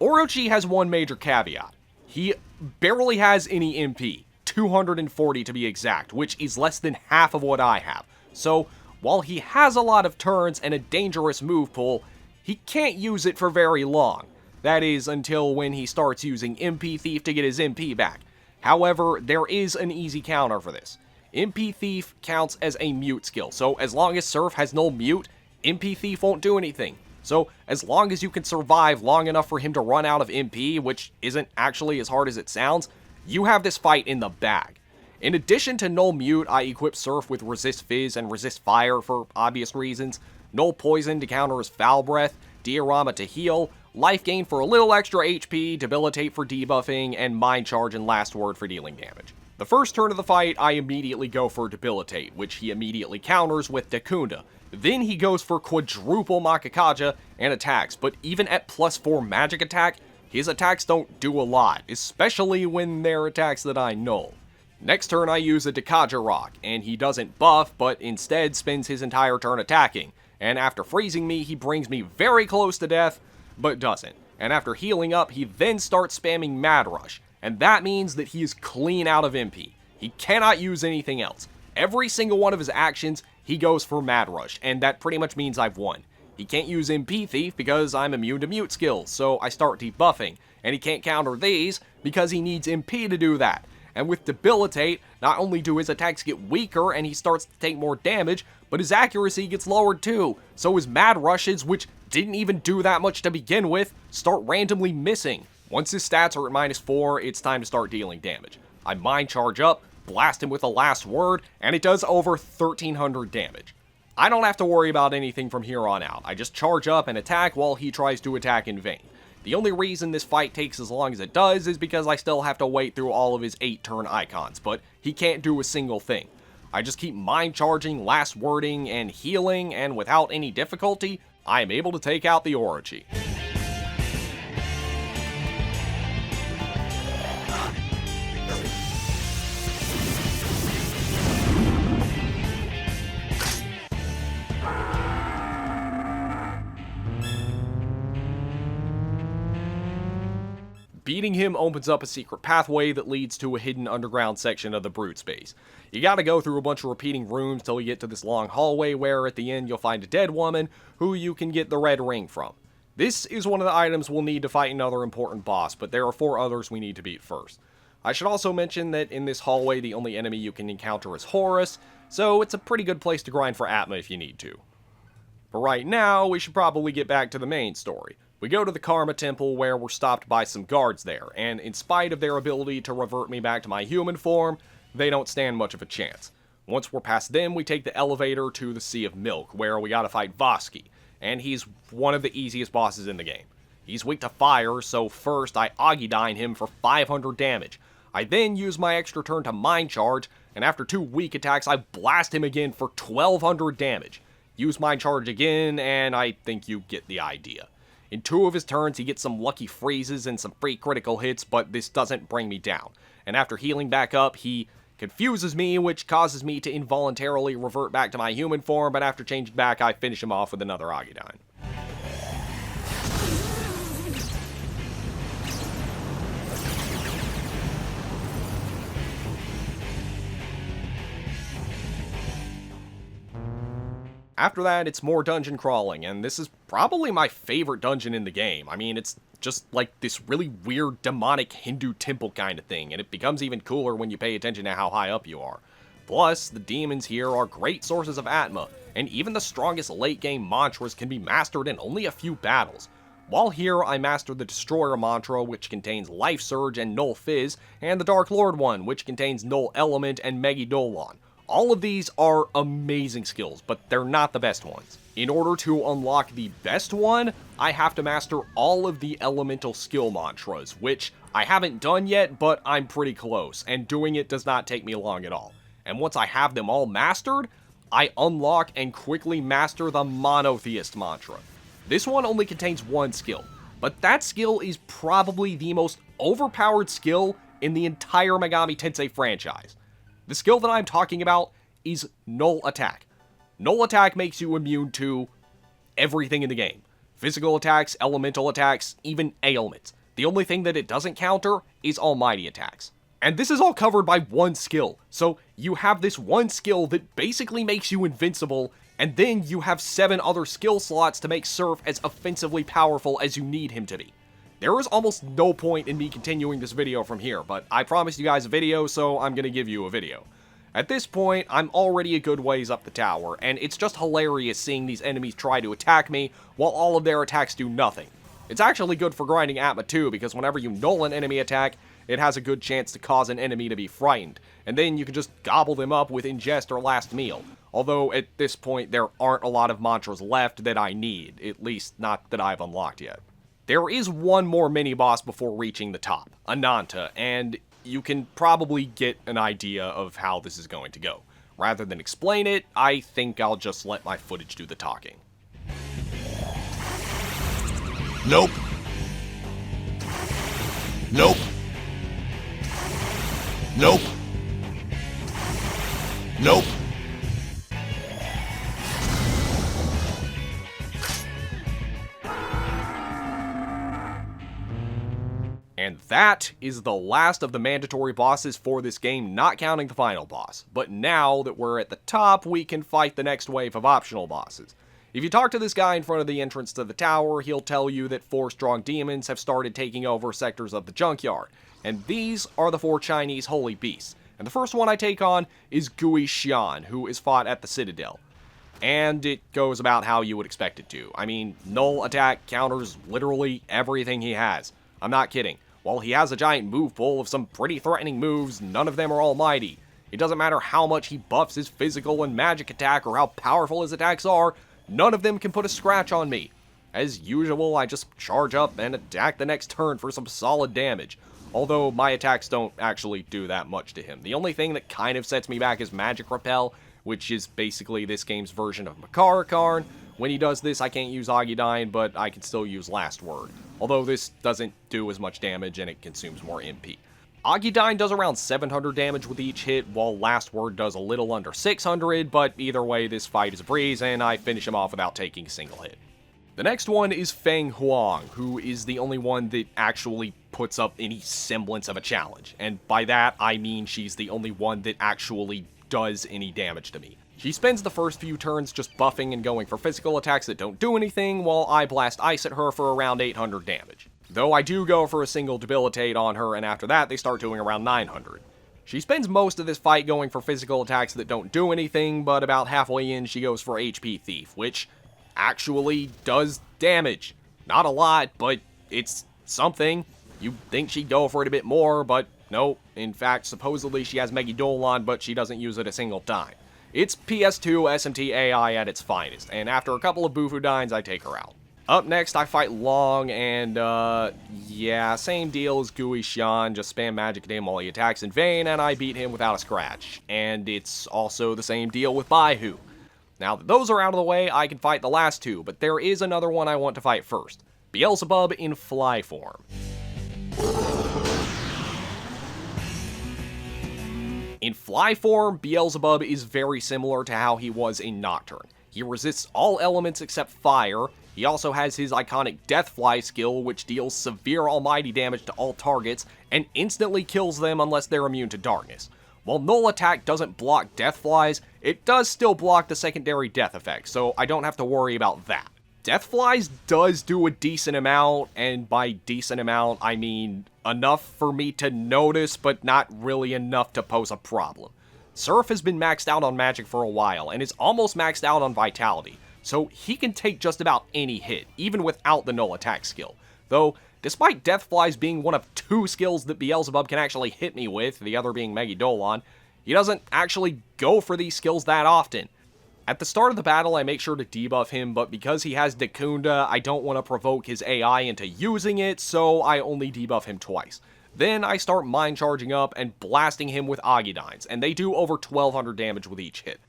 Orochi has one major caveat. He barely has any MP, 240 to be exact, which is less than half of what I have. So, while he has a lot of turns and a dangerous move pool, he can't use it for very long. That is, until when he starts using MP Thief to get his MP back. However, there is an easy counter for this. MP Thief counts as a mute skill, so as long as Serph has no mute, MP Thief won't do anything. So, as long as you can survive long enough for him to run out of MP, which isn't actually as hard as it sounds, you have this fight in the bag. In addition to Null Mute, I equip Serph with Resist Fizz and Resist Fire for obvious reasons, Null Poison to counter his Foul Breath, Diorama to heal, Life Gain for a little extra HP, Debilitate for debuffing, and Mind Charge and Last Word for dealing damage. The first turn of the fight, I immediately go for Debilitate, which he immediately counters with Dekunda. Then he goes for quadruple Makakaja and attacks, but even at +4 magic attack, his attacks don't do a lot, especially when they're attacks that I null. Next turn I use a Dekaja Rock, and he doesn't buff, but instead spends his entire turn attacking, and after freezing me, he brings me very close to death, but doesn't. And after healing up, he then starts spamming Mad Rush, and that means that he is clean out of MP. He cannot use anything else. Every single one of his actions, he goes for Mad Rush, and that pretty much means I've won. He can't use MP Thief because I'm immune to mute skills, so I start debuffing, and he can't counter these because he needs MP to do that. And with Debilitate, not only do his attacks get weaker and he starts to take more damage, but his accuracy gets lowered too, so his Mad Rushes, which didn't even do that much to begin with, start randomly missing. Once his stats are at -4, it's time to start dealing damage. I Mind Charge up, blast him with a Last Word, and it does over 1300 damage. I don't have to worry about anything from here on out. I just charge up and attack while he tries to attack in vain. The only reason this fight takes as long as it does is because I still have to wait through all of his 8 turn icons, but he can't do a single thing. I just keep Mind Charging, Last Wording, and healing, and without any difficulty, I am able to take out the Orochi. Beating him opens up a secret pathway that leads to a hidden underground section of the Brute Space. You gotta go through a bunch of repeating rooms till you get to this long hallway where at the end you'll find a dead woman who you can get the red ring from. This is one of the items we'll need to fight another important boss, but there are 4 others we need to beat first. I should also mention that in this hallway the only enemy you can encounter is Horus, so it's a pretty good place to grind for Atma if you need to. But right now, we should probably get back to the main story. We go to the Karma Temple where we're stopped by some guards there, and in spite of their ability to revert me back to my human form, they don't stand much of a chance. Once we're past them, we take the elevator to the Sea of Milk, where we gotta fight Voski, and he's one of the easiest bosses in the game. He's weak to fire, so first I Agidyne him for 500 damage. I then use my extra turn to Mind Charge, and after 2 weak attacks, I blast him again for 1200 damage. Use Mind Charge again, and I think you get the idea. In 2 of his turns, he gets some lucky freezes and some free critical hits, but this doesn't bring me down. And after healing back up, he confuses me, which causes me to involuntarily revert back to my human form, but after changing back, I finish him off with another Agidyne. After that, it's more dungeon crawling, and this is probably my favorite dungeon in the game. I mean, it's just like this really weird demonic Hindu temple kind of thing, and it becomes even cooler when you pay attention to how high up you are. Plus, the demons here are great sources of Atma, and even the strongest late game mantras can be mastered in only a few battles. While here, I mastered the Destroyer mantra, which contains Life Surge and Null Fizz, and the Dark Lord one, which contains Null Element and Megidolon. All of these are amazing skills, but they're not the best ones. In order to unlock the best one, I have to master all of the elemental skill mantras, which I haven't done yet, but I'm pretty close, and doing it does not take me long at all. And once I have them all mastered, I unlock and quickly master the Monotheist mantra. This one only contains one skill, but that skill is probably the most overpowered skill in the entire Megami Tensei franchise. The skill that I'm talking about is Null Attack. Null Attack makes you immune to everything in the game. Physical attacks, elemental attacks, even ailments. The only thing that it doesn't counter is almighty attacks. And this is all covered by one skill, so you have this one skill that basically makes you invincible, and then you have 7 other skill slots to make Serph as offensively powerful as you need him to be. There is almost no point in me continuing this video from here, but I promised you guys a video, so I'm gonna give you a video. At this point, I'm already a good ways up the tower, and it's just hilarious seeing these enemies try to attack me while all of their attacks do nothing. It's actually good for grinding Atma too, because whenever you null an enemy attack, it has a good chance to cause an enemy to be frightened, and then you can just gobble them up with Ingest or Last Meal. Although, at this point, there aren't a lot of mantras left that I need, at least not that I've unlocked yet. There is one more mini-boss before reaching the top, Ananta, and you can probably get an idea of how this is going to go. Rather than explain it, I think I'll just let my footage do the talking. Nope. Nope. Nope. Nope. And that is the last of the mandatory bosses for this game, not counting the final boss. But now that we're at the top, we can fight the next wave of optional bosses. If you talk to this guy in front of the entrance to the tower, he'll tell you that 4 strong demons have started taking over sectors of the junkyard. And these are the 4 Chinese holy beasts. And the first one I take on is Gui Xian, who is fought at the Citadel. And it goes about how you would expect it to. I mean, Null Attack counters literally everything he has. I'm not kidding. While he has a giant move pool of some pretty threatening moves, none of them are almighty. It doesn't matter how much he buffs his physical and magic attack or how powerful his attacks are, none of them can put a scratch on me. As usual, I just charge up and attack the next turn for some solid damage. Although my attacks don't actually do that much to him. The only thing that kind of sets me back is Magic Repel, which is basically this game's version of Makarakarn. When he does this, I can't use Agidyne, but I can still use Last Word. Although this doesn't do as much damage and it consumes more MP. Agidyne does around 700 damage with each hit, while Last Word does a little under 600, but either way, this fight is a breeze, and I finish him off without taking a single hit. The next one is Feng Huang, who is the only one that actually puts up any semblance of a challenge. And by that, I mean she's the only one that actually does any damage to me. She spends the first few turns just buffing and going for physical attacks that don't do anything, while I blast ice at her for around 800 damage. Though I do go for a single debilitate on her, and after that they start doing around 900. She spends most of this fight going for physical attacks that don't do anything, but about halfway in she goes for HP Thief, which actually does damage. Not a lot, but it's something. You'd think she'd go for it a bit more, but no. In fact, supposedly she has Megidolon, but she doesn't use it a single time. It's PS2 SMT AI at its finest, and after a couple of Bufudines, I take her out. Up next, I fight Long, and yeah, same deal as Gui Xian, just spam magic at him while he attacks in vain, and I beat him without a scratch. And it's also the same deal with Baihu. Now that those are out of the way, I can fight the last 2, but there is another one I want to fight first. Beelzebub in fly form. In fly form, Beelzebub is very similar to how he was in Nocturne. He resists all elements except fire. He also has his iconic Deathfly skill, which deals severe almighty damage to all targets, and instantly kills them unless they're immune to darkness. While Null Attack doesn't block Death Flies, it does still block the secondary death effect, so I don't have to worry about that. Death Flies does do a decent amount, and by decent amount, I mean enough for me to notice, but not really enough to pose a problem. Serph has been maxed out on magic for a while, and is almost maxed out on vitality, so he can take just about any hit, even without the Null Attack skill. Though, despite Death Flies being one of 2 skills that Beelzebub can actually hit me with, the other being Megidolon, he doesn't actually go for these skills that often. At the start of the battle, I make sure to debuff him, but because he has Dacunda, I don't want to provoke his AI into using it, so I only debuff him twice. Then I start mind charging up and blasting him with Agudines, and they do over 1200 damage with each hit.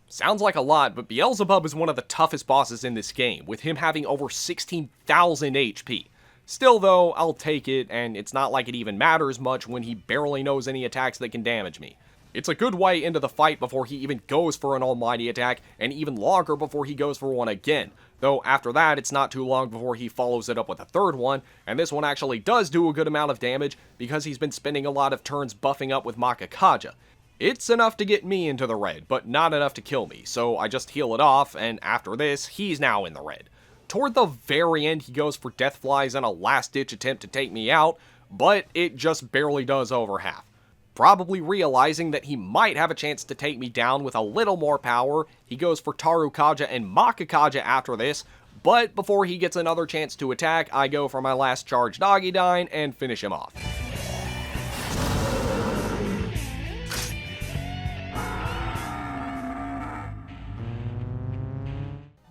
Sounds like a lot, but Beelzebub is one of the toughest bosses in this game, with him having over 16,000 HP. Still though, I'll take it, and it's not like it even matters much when he barely knows any attacks that can damage me. It's a good way into the fight before he even goes for an almighty attack, and even longer before he goes for one again. Though after that, it's not too long before he follows it up with a third one, and this one actually does do a good amount of damage because he's been spending a lot of turns buffing up with Makakaja. It's enough to get me into the red, but not enough to kill me, so I just heal it off, and after this, he's now in the red. Toward the very end, he goes for Death Flies in a last-ditch attempt to take me out, but it just barely does over half. Probably realizing that he might have a chance to take me down with a little more power, he goes for Tarukaja and Makakaja after this, but before he gets another chance to attack, I go for my last charged Agudine and finish him off.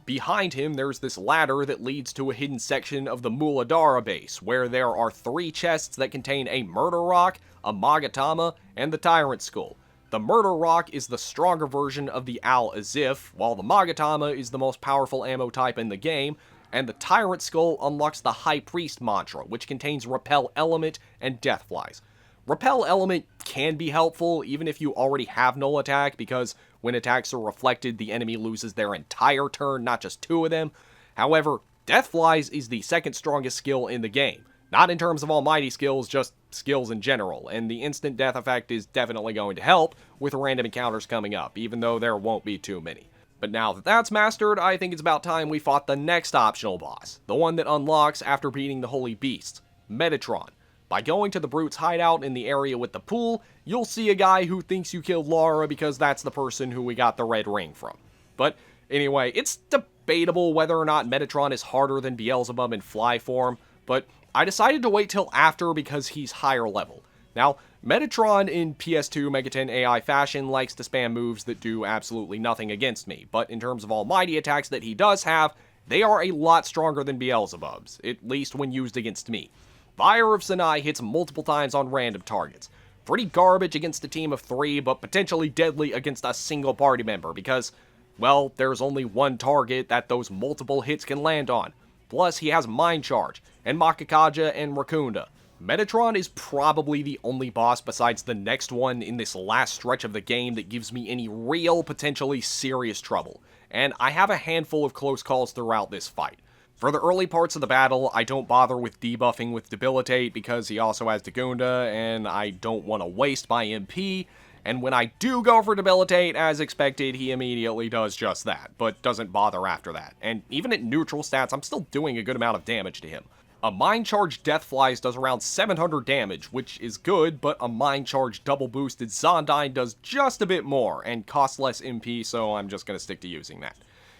Behind him, there's this ladder that leads to a hidden section of the Muladhara base, where there are 3 chests that contain a Murder Rock, a Magatama, and the Tyrant Skull. The Murder Rock is the stronger version of the Al-Azif, while the Magatama is the most powerful ammo type in the game, and the Tyrant Skull unlocks the High Priest mantra, which contains Repel Element and Death Flies. Repel Element can be helpful, even if you already have Null Attack, because when attacks are reflected, the enemy loses their entire turn, not just 2 of them. However, Death Flies is the second strongest skill in the game. Not in terms of almighty skills, just skills in general, and the instant death effect is definitely going to help with random encounters coming up, even though there won't be too many. But now that that's mastered, I think it's about time we fought the next optional boss, the one that unlocks after beating the Holy Beasts, Metatron. By going to the Brute's hideout in the area with the pool, you'll see a guy who thinks you killed Lara because that's the person who we got the red ring from. But anyway, it's debatable whether or not Metatron is harder than Beelzebub in fly form, but I decided to wait till after because he's higher level. Now, Metatron in PS2 MegaTen AI fashion likes to spam moves that do absolutely nothing against me, but in terms of almighty attacks that he does have, they are a lot stronger than Beelzebub's, at least when used against me. Fire of Sinai hits multiple times on random targets. Pretty garbage against a team of 3, but potentially deadly against a single party member because, well, there's only one target that those multiple hits can land on. Plus, he has Mind Charge, and Makakaja and Rakunda. Metatron is probably the only boss besides the next one in this last stretch of the game that gives me any real, potentially serious trouble, and I have a handful of close calls throughout this fight. For the early parts of the battle, I don't bother with debuffing with Debilitate because he also has Dacunda, and I don't want to waste my MP, and when I do go for Debilitate, as expected, he immediately does just that, but doesn't bother after that. And even at neutral stats, I'm still doing a good amount of damage to him. A Mind Charge Death Flies does around 700 damage, which is good, but a Mind Charge double boosted Zondyne does just a bit more, and costs less MP, so I'm just going to stick to using that.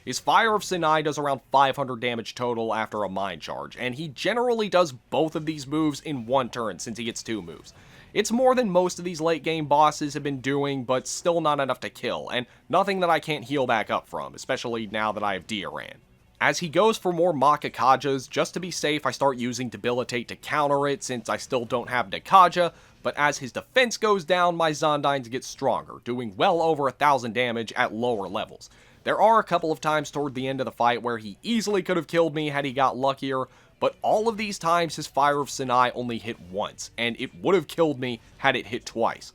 His Fire of Sinai does around 500 damage total after a Mind Charge, and he generally does both of these moves in one turn since he gets 2 moves. It's more than most of these late game bosses have been doing, but still not enough to kill, and nothing that I can't heal back up from, especially now that I have Dioran. As he goes for more Makakajas, just to be safe I start using Debilitate to counter it since I still don't have Dakaja, but as his defense goes down, my Zondynes get stronger, doing well over 1,000 damage at lower levels. There are a couple of times toward the end of the fight where he easily could have killed me had he got luckier, but all of these times his Fire of Sinai only hit once, and it would have killed me had it hit twice.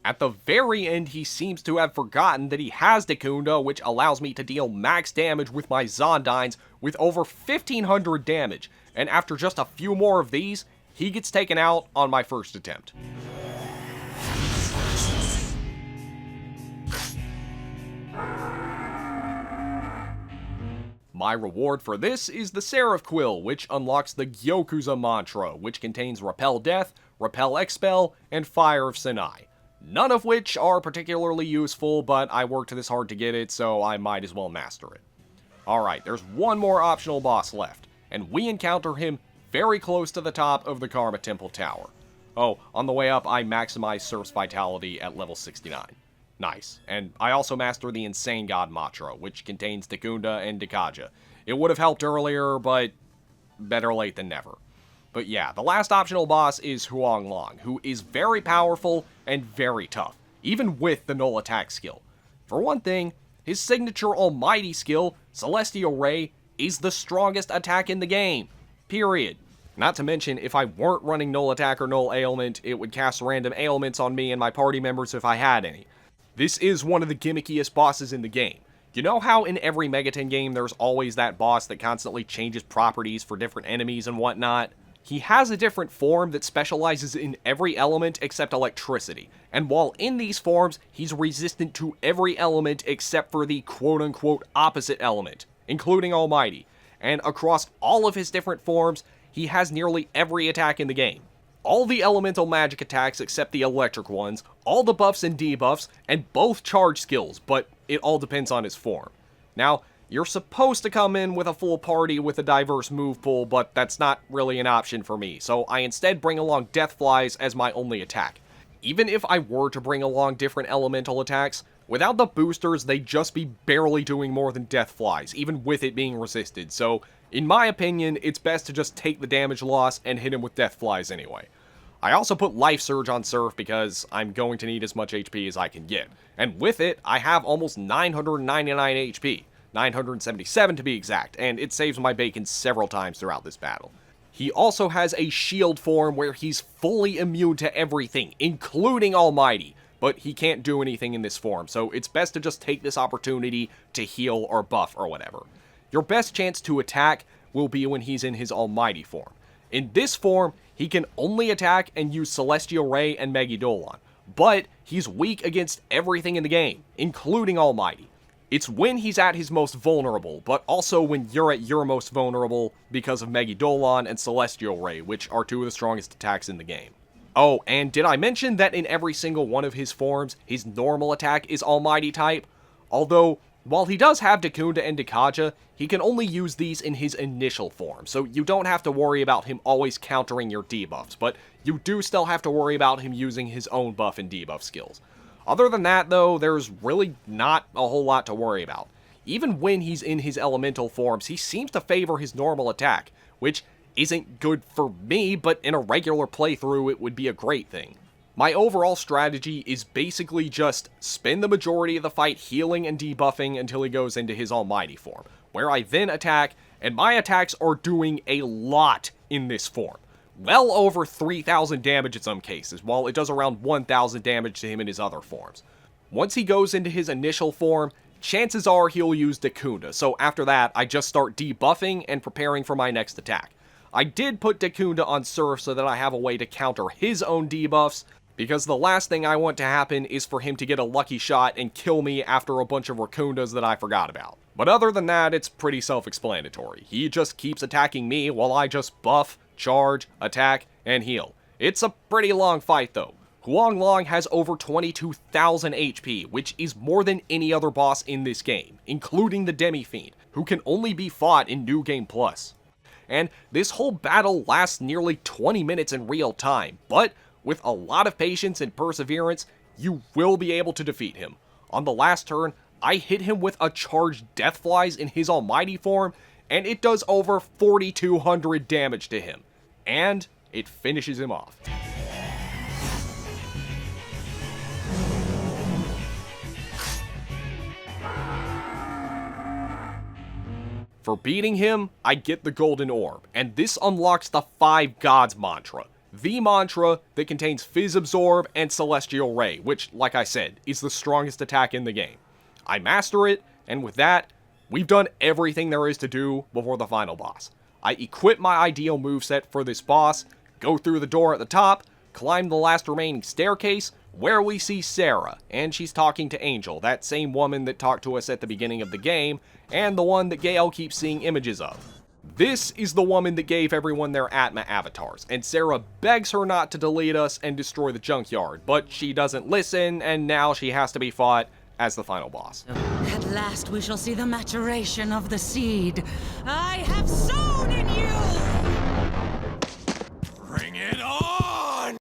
At the very end, he seems to have forgotten that he has Dacunda, which allows me to deal max damage with my Zondynes with over 1,500 damage, and after just a few more of these, he gets taken out on my first attempt. My reward for this is the Serph Quill, which unlocks the Gyokuza mantra, which contains Repel Death, Repel Expel, and Fire of Sinai. None of which are particularly useful, but I worked this hard to get it, so I might as well master it. Alright, there's one more optional boss left, and we encounter him very close to the top of the Karma Temple Tower. Oh, on the way up, I maximized Serph's Vitality at level 69. Nice. And I also mastered the Insane God mantra, which contains Dekunda and Dekaja. It would have helped earlier, but better late than never. But yeah, the last optional boss is Huang Long, who is very powerful and very tough, even with the null attack skill. For one thing, his signature almighty skill, Celestial Ray, is the strongest attack in the game. Period. Not to mention, if I weren't running null attack or null ailment, it would cast random ailments on me and my party members if I had any. This is one of the gimmickiest bosses in the game. You know how in every MegaTen game there's always that boss that constantly changes properties for different enemies and whatnot? He has a different form that specializes in every element except electricity, and while in these forms, he's resistant to every element except for the quote-unquote opposite element, including Almighty, and across all of his different forms, he has nearly every attack in the game. All the elemental magic attacks except the electric ones, all the buffs and debuffs, and both charge skills, but it all depends on his form. Now, you're supposed to come in with a full party with a diverse move pool, but that's not really an option for me, so I instead bring along Deathflies as my only attack. Even if I were to bring along different elemental attacks, without the boosters, they'd just be barely doing more than Deathflies, even with it being resisted, so in my opinion, it's best to just take the damage loss and hit him with Deathflies anyway. I also put Life Surge on Serph because I'm going to need as much HP as I can get, and with it, I have almost 999 HP, 977 to be exact, and it saves my bacon several times throughout this battle. He also has a shield form where he's fully immune to everything, including Almighty, but he can't do anything in this form, so it's best to just take this opportunity to heal or buff or whatever. Your best chance to attack will be when he's in his Almighty form. In this form, he can only attack and use Celestial Ray and Megidolon, but he's weak against everything in the game, including Almighty. It's when he's at his most vulnerable, but also when you're at your most vulnerable because of Megidolon and Celestial Ray, which are two of the strongest attacks in the game. Oh, and did I mention that in every single one of his forms, his normal attack is Almighty type? Although, while he does have Dekunda and Dekaja, he can only use these in his initial form, so you don't have to worry about him always countering your debuffs, but you do still have to worry about him using his own buff and debuff skills. Other than that, though, there's really not a whole lot to worry about. Even when he's in his elemental forms, he seems to favor his normal attack, which isn't good for me, but in a regular playthrough, it would be a great thing. My overall strategy is basically just spend the majority of the fight healing and debuffing until he goes into his Almighty form, where I then attack, and my attacks are doing a lot in this form. Well over 3,000 damage in some cases, while it does around 1,000 damage to him in his other forms. Once he goes into his initial form, chances are he'll use Dekunda, so after that, I just start debuffing and preparing for my next attack. I did put Dekunda on Serph so that I have a way to counter his own debuffs, because the last thing I want to happen is for him to get a lucky shot and kill me after a bunch of Rakundas that I forgot about. But other than that, it's pretty self-explanatory. He just keeps attacking me while I just buff, charge, attack, and heal. It's a pretty long fight though. Huang Long has over 22,000 HP, which is more than any other boss in this game, including the Demi-Fiend, who can only be fought in New Game Plus. And this whole battle lasts nearly 20 minutes in real time, but with a lot of patience and perseverance, you will be able to defeat him. On the last turn, I hit him with a charged Deathflies in his Almighty form, and it does over 4,200 damage to him. And it finishes him off. For beating him, I get the Golden Orb, and this unlocks the 5 Gods mantra. The mantra that contains Fizz Absorb and Celestial Ray, which, like I said, is the strongest attack in the game. I master it, and with that, we've done everything there is to do before the final boss. I equip my ideal moveset for this boss, go through the door at the top, climb the last remaining staircase, where we see Sarah, and she's talking to Angel, that same woman that talked to us at the beginning of the game, and the one that Gale keeps seeing images of. This is the woman that gave everyone their Atma avatars, and Sarah begs her not to delete us and destroy the junkyard, but she doesn't listen, and now she has to be fought as the final boss. At last we shall see the maturation of the seed I have sown in you! Bring it on!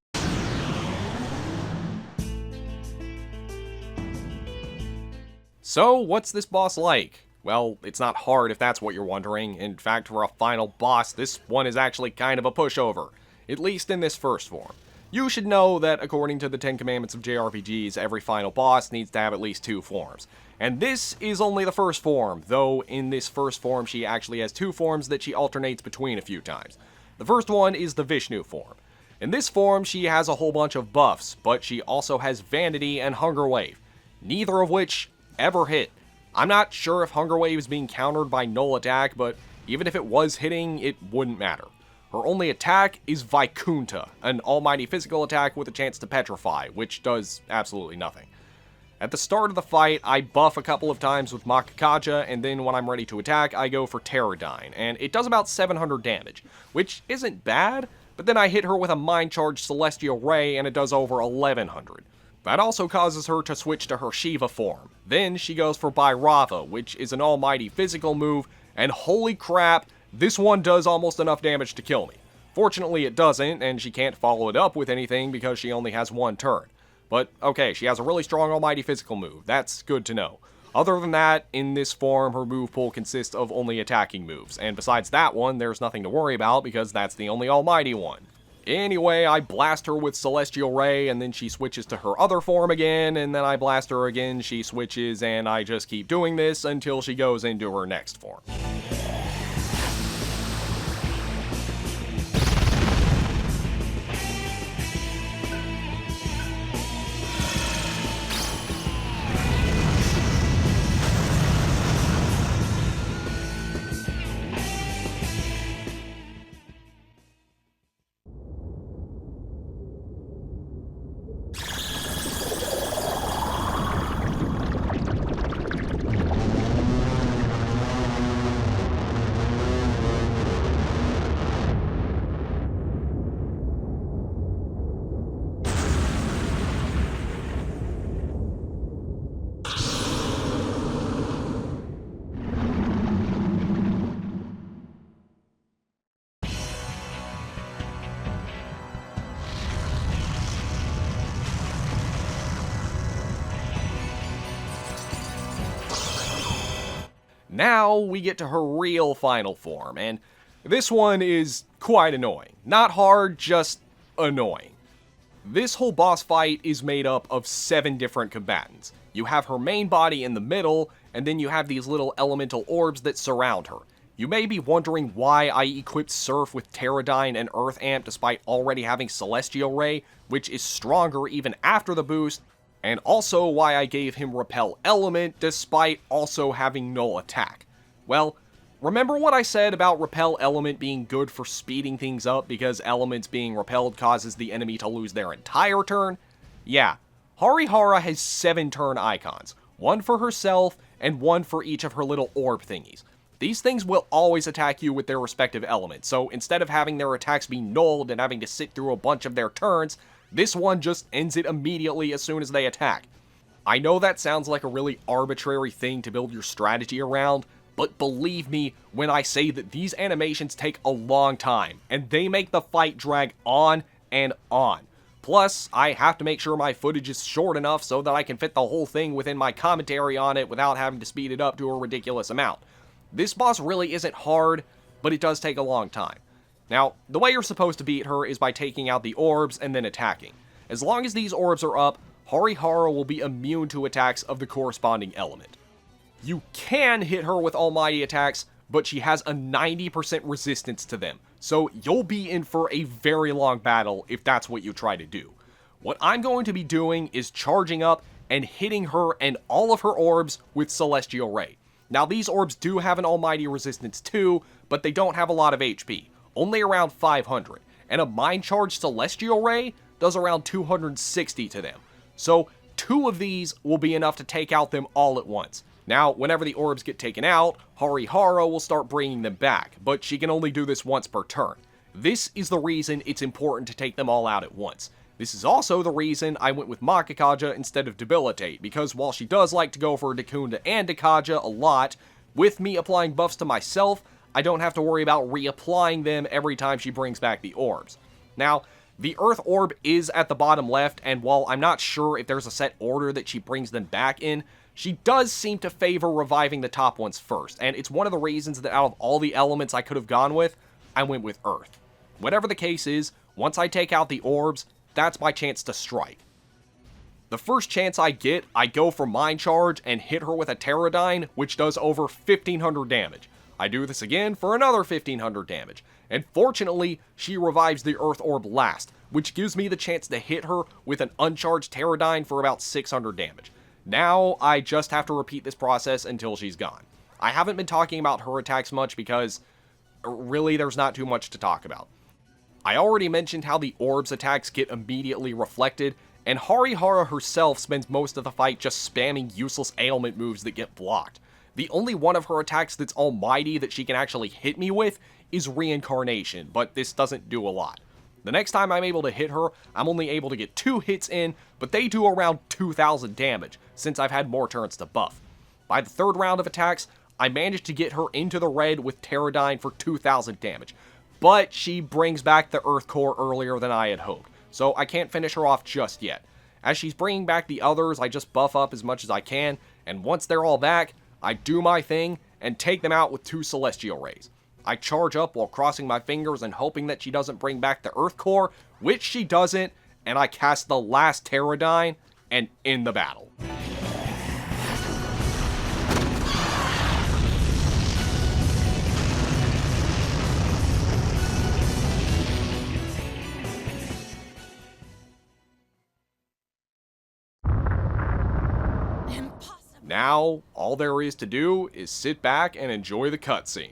So, what's this boss like? Well, it's not hard if that's what you're wondering. In fact, for a final boss, this one is actually kind of a pushover, at least in this first form. You should know that according to the 10 Commandments of JRPGs, every final boss needs to have at least 2 forms. And this is only the first form, though in this first form she actually has 2 forms that she alternates between a few times. The first one is the Vishnu form. In this form, she has a whole bunch of buffs, but she also has Vanity and Hunger Wave, neither of which ever hit. I'm not sure if Hunger Wave is being countered by Null Attack, but even if it was hitting, it wouldn't matter. Her only attack is Vaikunta, an almighty physical attack with a chance to petrify, which does absolutely nothing. At the start of the fight, I buff a couple of times with Makakaja, and then when I'm ready to attack, I go for Pterodyne, and it does about 700 damage, which isn't bad, but then I hit her with a Mind Charge Celestial Ray, and it does over 1100. That also causes her to switch to her Shiva form. Then she goes for Bhairava, which is an almighty physical move, and holy crap, this one does almost enough damage to kill me. Fortunately it doesn't, and she can't follow it up with anything because she only has 1 turn. But okay, she has a really strong almighty physical move, that's good to know. Other than that, in this form, her move pool consists of only attacking moves, and besides that one, there's nothing to worry about because that's the only almighty one. Anyway, I blast her with Celestial Ray, and then she switches to her other form again, and then I blast her again, she switches, and I just keep doing this until she goes into her next form. Now we get to her real final form, and this one is quite annoying. Not hard, just annoying. This whole boss fight is made up of 7 different combatants. You have her main body in the middle, and then you have these little elemental orbs that surround her. You may be wondering why I equipped Serph with Pterodyne and Earth Amp despite already having Celestial Ray, which is stronger even after the boost, and also why I gave him Repel Element despite also having Null Attack. Well, remember what I said about Repel Element being good for speeding things up because elements being repelled causes the enemy to lose their entire turn? Yeah, Harihara has 7 turn icons, 1 for herself and 1 for each of her little orb thingies. These things will always attack you with their respective elements, so instead of having their attacks be nulled and having to sit through a bunch of their turns, this one just ends it immediately as soon as they attack. I know that sounds like a really arbitrary thing to build your strategy around, but believe me when I say that these animations take a long time, and they make the fight drag on and on. Plus, I have to make sure my footage is short enough so that I can fit the whole thing within my commentary on it without having to speed it up to a ridiculous amount. This boss really isn't hard, but it does take a long time. Now, the way you're supposed to beat her is by taking out the orbs and then attacking. As long as these orbs are up, Harihara will be immune to attacks of the corresponding element. You can hit her with almighty attacks, but she has a 90% resistance to them, so you'll be in for a very long battle if that's what you try to do. What I'm going to be doing is charging up and hitting her and all of her orbs with Celestial Ray. Now, these orbs do have an almighty resistance too, but they don't have a lot of HP. Only around 500, and a Mind Charge Celestial Ray does around 260 to them. So 2 of these will be enough to take out them all at once. Now, whenever the orbs get taken out, Harihara will start bringing them back, but she can only do this once per turn. This is the reason it's important to take them all out at once. This is also the reason I went with Makakaja instead of Debilitate, because while she does like to go for Dakunda and Dakaja a lot, with me applying buffs to myself, I don't have to worry about reapplying them every time she brings back the orbs. Now, the Earth Orb is at the bottom left, and while I'm not sure if there's a set order that she brings them back in, she does seem to favor reviving the top ones first, and it's one of the reasons that out of all the elements I could have gone with, I went with Earth. Whatever the case is, once I take out the orbs, that's my chance to strike. The first chance I get, I go for Mind Charge and hit her with a Pterodyne, which does over 1500 damage. I do this again for another 1500 damage, and fortunately, she revives the Earth Orb last, which gives me the chance to hit her with an uncharged Pterodyne for about 600 damage. Now, I just have to repeat this process until she's gone. I haven't been talking about her attacks much because, really, there's not too much to talk about. I already mentioned how the orbs attacks get immediately reflected, and Harihara herself spends most of the fight just spamming useless ailment moves that get blocked. The only one of her attacks that's almighty that she can actually hit me with is Reincarnation, but this doesn't do a lot. The next time I'm able to hit her, I'm only able to get 2 hits in, but they do around 2000 damage, since I've had more turns to buff. By the 3rd round of attacks, I managed to get her into the red with Pterodyne for 2000 damage, but she brings back the Earth Core earlier than I had hoped, so I can't finish her off just yet. As she's bringing back the others, I just buff up as much as I can, and once they're all back, I do my thing and take them out with 2 Celestial Rays. I charge up while crossing my fingers and hoping that she doesn't bring back the Earth Core, which she doesn't, and I cast the last Pterodyne and end the battle. Now, all there is to do is sit back and enjoy the cutscene.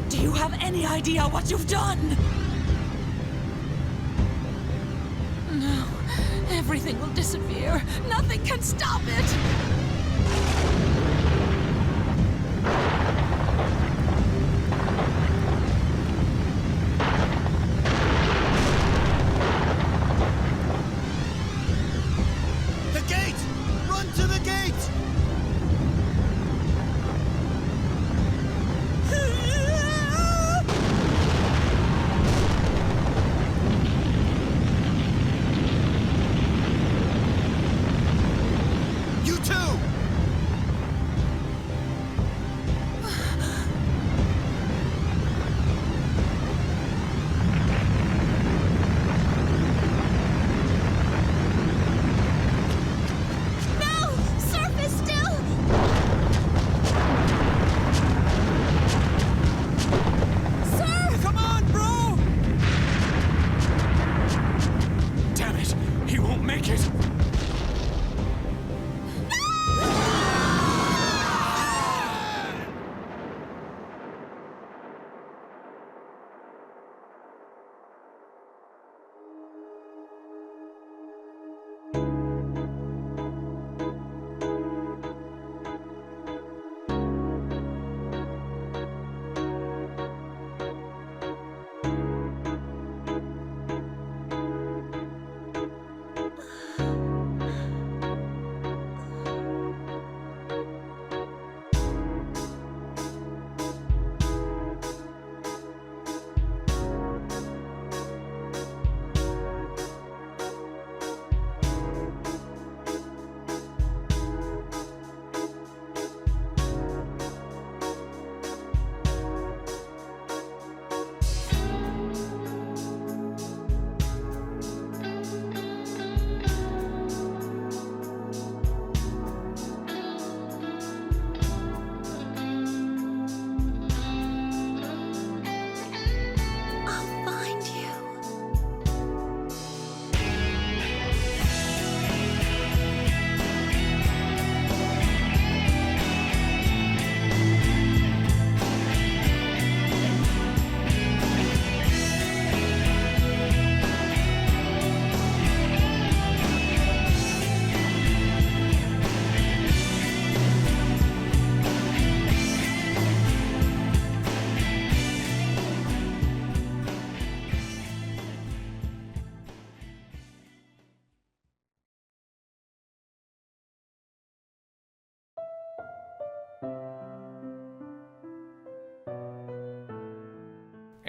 Do you have any idea what you've done? No, everything will disappear. Nothing can stop it. The gate! Run to the gate! You too!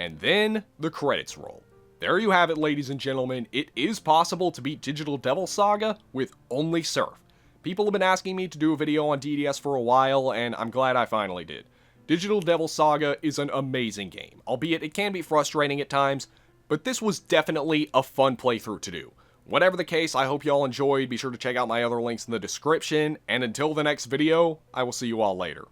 And then the credits roll. There you have it, ladies and gentlemen. It is possible to beat Digital Devil Saga with only Serph. People have been asking me to do a video on DDS for a while, and I'm glad I finally did. Digital Devil Saga is an amazing game, albeit it can be frustrating at times, but this was definitely a fun playthrough to do. Whatever the case, I hope you all enjoyed. Be sure to check out my other links in the description, and until the next video, I will see you all later.